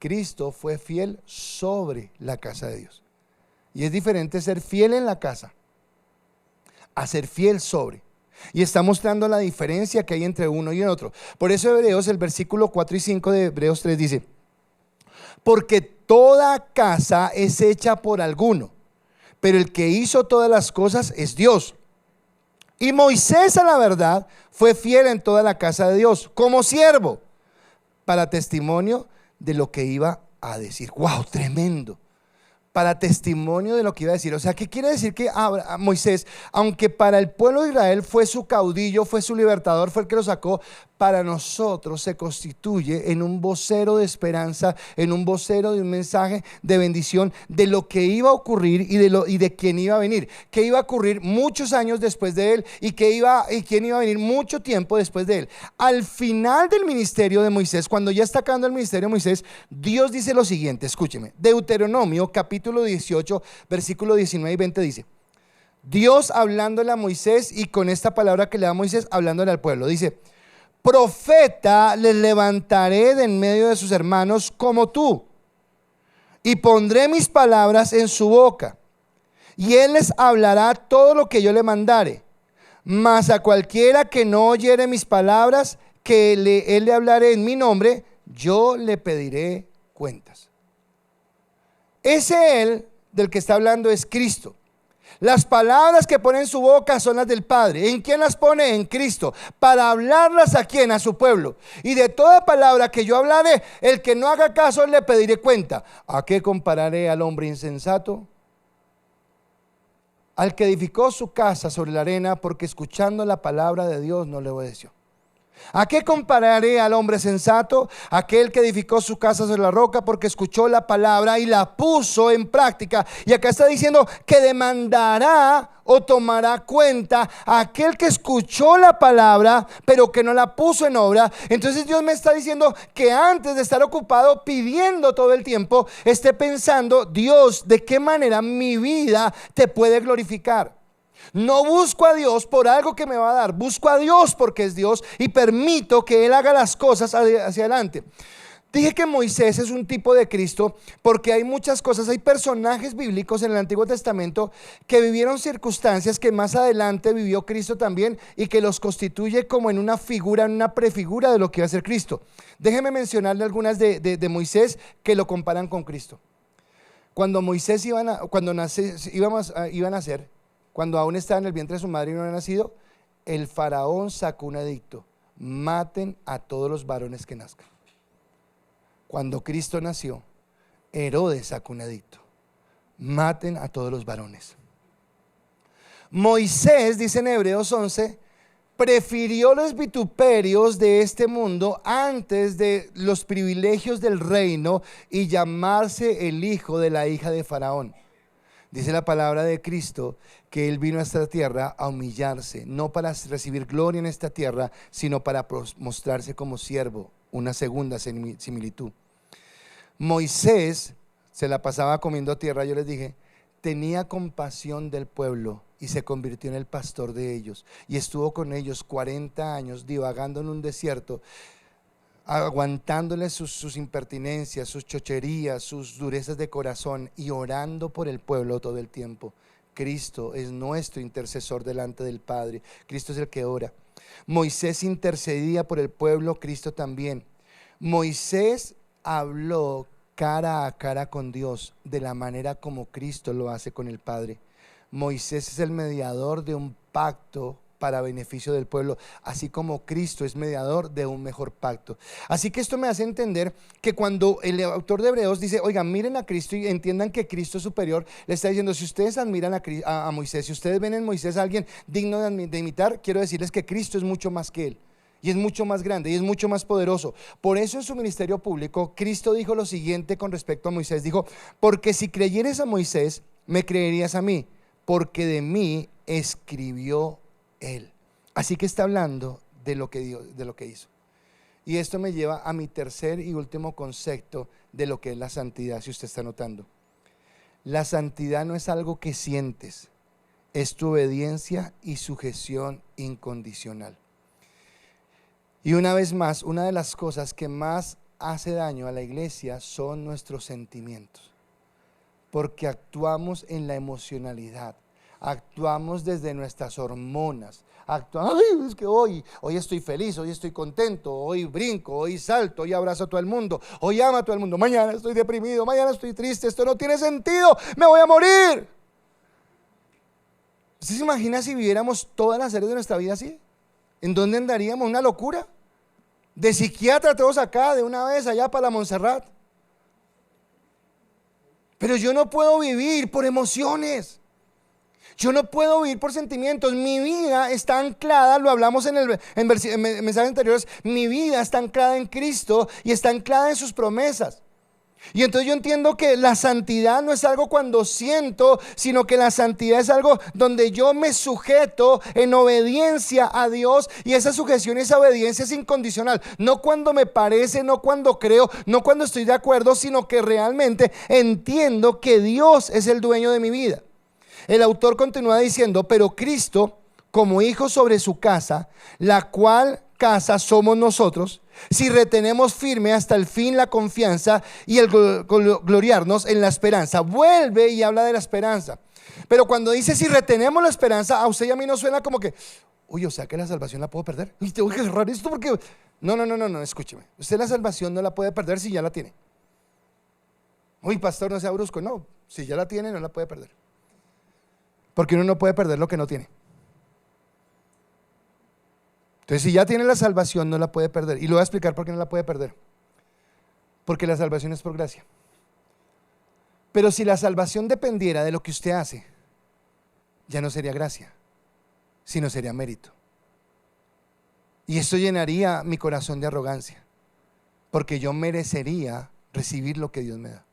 Cristo fue fiel sobre la casa de Dios. Y es diferente ser fiel en la casa a ser fiel sobre. Y está mostrando la diferencia que hay entre uno y el otro. Por eso Hebreos, el versículo 4 y 5 de Hebreos 3 dice: porque toda casa es hecha por alguno, pero el que hizo todas las cosas es Dios. Y Moisés, a la verdad, fue fiel en toda la casa de Dios, como siervo, para testimonio de lo que iba a decir. ¡Wow! Tremendo. Para testimonio de lo que iba a decir. O sea, ¿qué quiere decir? Que Moisés, aunque para el pueblo de Israel fue su caudillo, fue su libertador, fue el que lo sacó, para nosotros se constituye en un vocero de esperanza, en un vocero de un mensaje de bendición de lo que iba a ocurrir y de quién iba a venir, que iba a ocurrir muchos años después de él y quién iba a venir mucho tiempo después de él. Al final del ministerio de Moisés, cuando ya está acabando el ministerio de Moisés, Dios dice lo siguiente, escúcheme. Deuteronomio capítulo 18 versículo 19 y 20 dice: Dios hablándole a Moisés, y con esta palabra que le da a Moisés, hablándole al pueblo, dice: profeta les levantaré de en medio de sus hermanos como tú, y pondré mis palabras en su boca, y él les hablará todo lo que yo le mandare. Mas a cualquiera que no oyere mis palabras, él le hablaré en mi nombre, yo le pediré cuentas. Ese él del que está hablando es Cristo. Las palabras que pone en su boca son las del Padre. ¿En quién las pone? En Cristo. Para hablarlas a quién, a su pueblo. Y de toda palabra que yo hablaré, el que no haga caso le pediré cuenta. ¿A qué compararé al hombre insensato? Al que edificó su casa sobre la arena, porque escuchando la palabra de Dios no le obedeció. ¿A qué compararé al hombre sensato? Aquel que edificó su casa sobre la roca, porque escuchó la palabra y la puso en práctica. Y acá está diciendo que demandará o tomará cuenta a aquel que escuchó la palabra pero que no la puso en obra. Entonces Dios me está diciendo que antes de estar ocupado pidiendo todo el tiempo, esté pensando: Dios, ¿de qué manera mi vida te puede glorificar? No busco a Dios por algo que me va a dar, busco a Dios porque es Dios y permito que Él haga las cosas hacia adelante. Dije que Moisés es un tipo de Cristo porque hay muchas cosas, hay personajes bíblicos en el Antiguo Testamento que vivieron circunstancias que más adelante vivió Cristo también, y que los constituye como en una figura, en una prefigura de lo que iba a ser Cristo. Déjeme mencionarle algunas de Moisés que lo comparan con Cristo. Cuando Moisés iba a nacer, cuando aún estaba en el vientre de su madre y no había nacido, el faraón sacó un edicto: maten a todos los varones que nazcan. Cuando Cristo nació, Herodes sacó un edicto: maten a todos los varones. Moisés, dice en Hebreos 11, prefirió los vituperios de este mundo antes de los privilegios del reino y llamarse el hijo de la hija de Faraón. Dice la palabra de Cristo que Él vino a esta tierra a humillarse, no para recibir gloria en esta tierra, sino para mostrarse como siervo. Una segunda similitud. Moisés se la pasaba comiendo tierra, yo les dije, tenía compasión del pueblo y se convirtió en el pastor de ellos. Y estuvo con ellos 40 años divagando en un desierto, aguantándoles sus impertinencias, sus chocherías, sus durezas de corazón, y orando por el pueblo todo el tiempo. Cristo es nuestro intercesor delante del Padre. Cristo es el que ora. Moisés intercedía por el pueblo, Cristo también. Moisés habló cara a cara con Dios de la manera como Cristo lo hace con el Padre. Moisés es el mediador de un pacto para beneficio del pueblo, así como Cristo es mediador de un mejor pacto. Así que esto me hace entender que cuando el autor de Hebreos dice: oigan, miren a Cristo y entiendan que Cristo es superior, le está diciendo: si ustedes admiran a Moisés, si ustedes ven en Moisés a alguien digno de imitar, quiero decirles que Cristo es mucho más que él, y es mucho más grande, y es mucho más poderoso. Por eso en su ministerio público, Cristo dijo lo siguiente con respecto a Moisés: dijo: porque si creyeres a Moisés, me creerías a mí, porque de mí escribió él. Así que está hablando de lo que hizo. Y esto me lleva a mi tercer y último concepto de lo que es la santidad, si usted está notando. La santidad no es algo que sientes, es tu obediencia y sujeción incondicional. Y una vez más, una de las cosas que más hace daño a la iglesia son nuestros sentimientos, porque actuamos en la emocionalidad, actuamos desde nuestras hormonas, es que hoy estoy feliz, hoy estoy contento, hoy brinco, hoy salto, hoy abrazo a todo el mundo, hoy amo a todo el mundo, mañana estoy deprimido, mañana estoy triste, esto no tiene sentido, me voy a morir. ¿Usted se imagina si viviéramos todas las áreas de nuestra vida así? ¿En dónde andaríamos? Una locura. De psiquiatra todos acá, de una vez allá para la Montserrat. Pero yo no puedo vivir por emociones. Yo no puedo vivir por sentimientos. Mi vida está anclada, lo hablamos en mensajes anteriores, mi vida está anclada en Cristo y está anclada en sus promesas. Y entonces yo entiendo que la santidad no es algo cuando siento, sino que la santidad es algo donde yo me sujeto en obediencia a Dios, y esa sujeción y esa obediencia es incondicional. No cuando me parece, no cuando creo, no cuando estoy de acuerdo, sino que realmente entiendo que Dios es el dueño de mi vida. El autor continúa diciendo: pero Cristo, como hijo sobre su casa, la cual casa somos nosotros, si retenemos firme hasta el fin la confianza y el gloriarnos en la esperanza. Vuelve y habla de la esperanza. Pero cuando dice si retenemos la esperanza, a usted y a mí nos suena como que, uy, o sea que la salvación la puedo perder. Y tengo que cerrar esto porque... No, escúcheme. Usted la salvación no la puede perder si ya la tiene. Uy, pastor, no sea brusco. No, si ya la tiene, no la puede perder. Porque uno no puede perder lo que no tiene. Entonces, si ya tiene la salvación, no la puede perder. Y le voy a explicar por qué no la puede perder. Porque la salvación es por gracia. Pero si la salvación dependiera de lo que usted hace, ya no sería gracia, sino sería mérito. Y esto llenaría mi corazón de arrogancia, porque yo merecería recibir lo que Dios me da.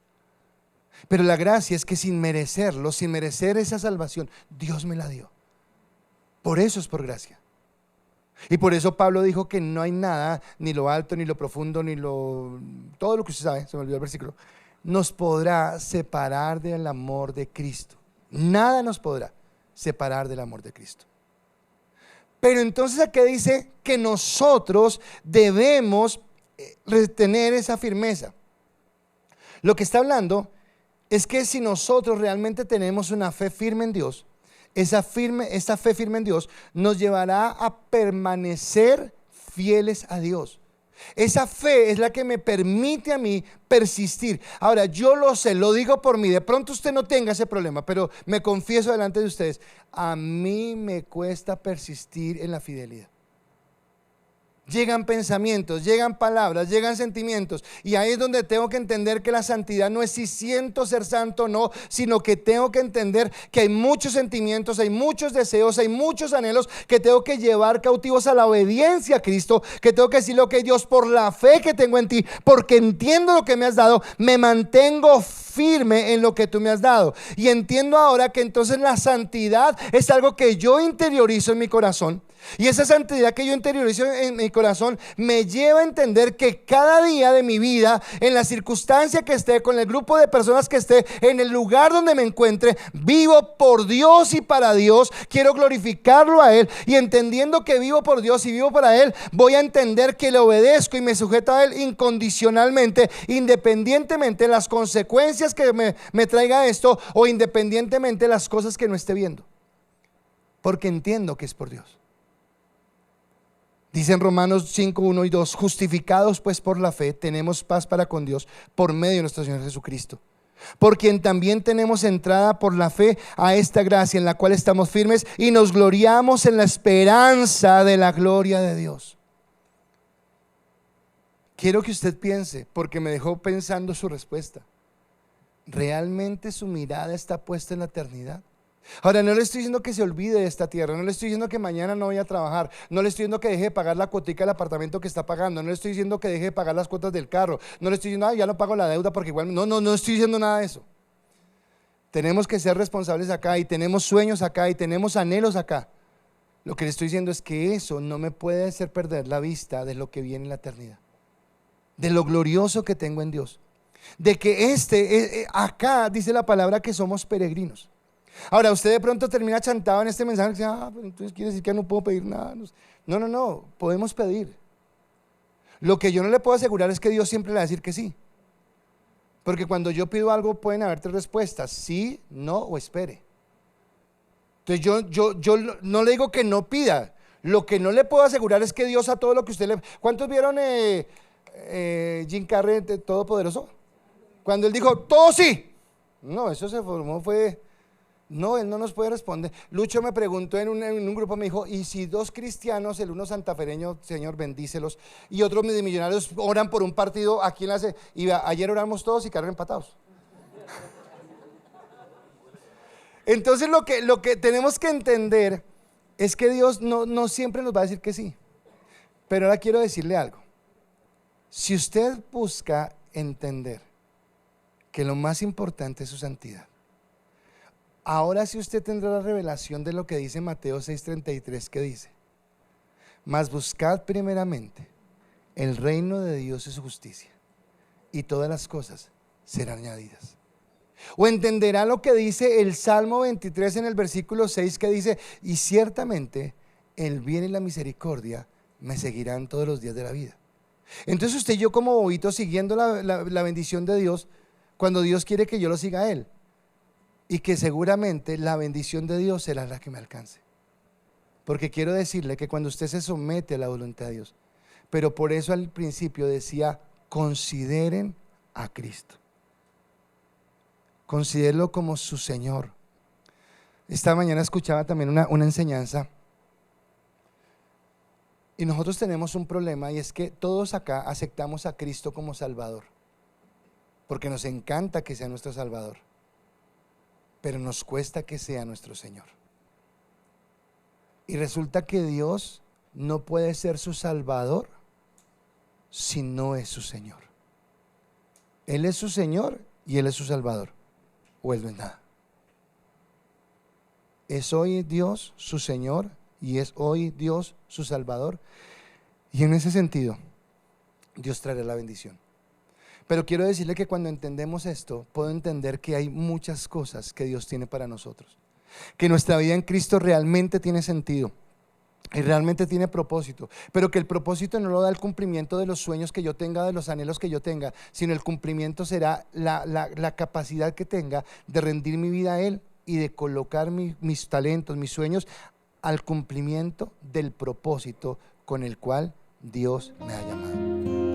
Pero la gracia es que sin merecerlo, sin merecer esa salvación, Dios me la dio. Por eso es por gracia. Y por eso Pablo dijo que no hay nada, ni lo alto, ni lo profundo, ni todo lo que usted sabe, se me olvidó el versículo, nos podrá separar del amor de Cristo. Nada nos podrá separar del amor de Cristo. Pero entonces aquí dice que nosotros debemos retener esa firmeza. Lo que está hablando es que si nosotros realmente tenemos una fe firme en Dios, esa fe firme en Dios nos llevará a permanecer fieles a Dios. Esa fe es la que me permite a mí persistir. Ahora, yo lo sé, lo digo por mí. De pronto usted no tenga ese problema, pero me confieso delante de ustedes, a mí me cuesta persistir en la fidelidad. Llegan pensamientos, llegan palabras, llegan sentimientos, y ahí es donde tengo que entender que la santidad no es si siento ser santo o no, sino que tengo que entender que hay muchos sentimientos, hay muchos deseos, hay muchos anhelos que tengo que llevar cautivos a la obediencia a Cristo, que tengo que decirle: ok, Dios, por la fe que tengo en ti, porque entiendo lo que me has dado, me mantengo firme en lo que tú me has dado. Y entiendo ahora que entonces la santidad es algo que yo interiorizo en mi corazón. Y esa santidad que yo interiorizo en mi corazón me lleva a entender que cada día de mi vida, en la circunstancia que esté, con el grupo de personas que esté, en el lugar donde me encuentre, vivo por Dios y para Dios. Quiero glorificarlo a Él, y entendiendo que vivo por Dios y vivo para Él, voy a entender que le obedezco y me sujeto a Él incondicionalmente, independientemente de las consecuencias que me traiga esto, o independientemente de las cosas que no esté viendo, porque entiendo que es por Dios. Dice en Romanos 5, 1 y 2: justificados pues por la fe, tenemos paz para con Dios por medio de nuestro Señor Jesucristo, por quien también tenemos entrada por la fe a esta gracia en la cual estamos firmes y nos gloriamos en la esperanza de la gloria de Dios. Quiero que usted piense, porque me dejó pensando su respuesta. ¿Realmente su mirada está puesta en la eternidad? Ahora, no le estoy diciendo que se olvide de esta tierra, no le estoy diciendo que mañana no vaya a trabajar, no le estoy diciendo que deje de pagar la cuotica del apartamento que está pagando, no le estoy diciendo que deje de pagar las cuotas del carro, no le estoy diciendo: ya no pago la deuda porque igual, no estoy diciendo nada de eso. Tenemos que ser responsables acá, y tenemos sueños acá, y tenemos anhelos acá, Lo que le estoy diciendo es que eso no me puede hacer perder la vista de lo que viene en la eternidad, de lo glorioso que tengo en Dios, de que acá dice la palabra que somos peregrinos. Ahora usted de pronto termina chantado en este mensaje y dice, pero entonces quiere decir que no puedo pedir nada. No, podemos pedir. Lo que yo no le puedo asegurar es que Dios siempre le va a decir que sí, porque cuando yo pido algo pueden haber tres respuestas: sí, no o espere. Entonces yo no le digo que no pida. Lo que no le puedo asegurar es que Dios a todo lo que usted le... ¿Cuántos vieron Jim Carrey, Todopoderoso? Cuando él dijo, todo sí. No, eso se formó, no, él no nos puede responder. Lucho me preguntó en un grupo, me dijo, ¿y si dos cristianos, el uno santafereño, Señor bendícelos, y otros millonarios oran por un partido, ¿a quién le hace? Y ayer oramos todos y quedaron empatados. Entonces lo que tenemos que entender es que Dios no siempre nos va a decir que sí. Pero ahora quiero decirle algo. Si usted busca entender que lo más importante es su santidad, ahora sí usted tendrá la revelación de lo que dice Mateo 6:33, que dice: mas buscad primeramente el reino de Dios y su justicia, y todas las cosas serán añadidas. O entenderá lo que dice el Salmo 23 en el versículo 6, que dice: y ciertamente el bien y la misericordia me seguirán todos los días de la vida. Entonces usted y yo, como bobitos, siguiendo la bendición de Dios, cuando Dios quiere que yo lo siga a Él, y que seguramente la bendición de Dios será la que me alcance. Porque quiero decirle que cuando usted se somete a la voluntad de Dios, pero por eso al principio decía: consideren a Cristo, considérelo como su Señor. Esta mañana escuchaba también una enseñanza, y nosotros tenemos un problema, y es que todos acá aceptamos a Cristo como Salvador, porque nos encanta que sea nuestro Salvador, pero nos cuesta que sea nuestro Señor. Y resulta que Dios no puede ser su Salvador si no es su Señor. Él es su Señor y Él es su Salvador, o Él no es nada. Es hoy Dios su Señor y es hoy Dios su Salvador, y en ese sentido Dios traerá la bendición. Pero quiero decirle que cuando entendemos esto, puedo entender que hay muchas cosas que Dios tiene para nosotros, que nuestra vida en Cristo realmente tiene sentido y realmente tiene propósito, pero que el propósito no lo da el cumplimiento de los sueños que yo tenga, de los anhelos que yo tenga, sino el cumplimiento será la capacidad que tenga de rendir mi vida a Él y de colocar mis talentos, mis sueños al cumplimiento del propósito con el cual Dios me ha llamado.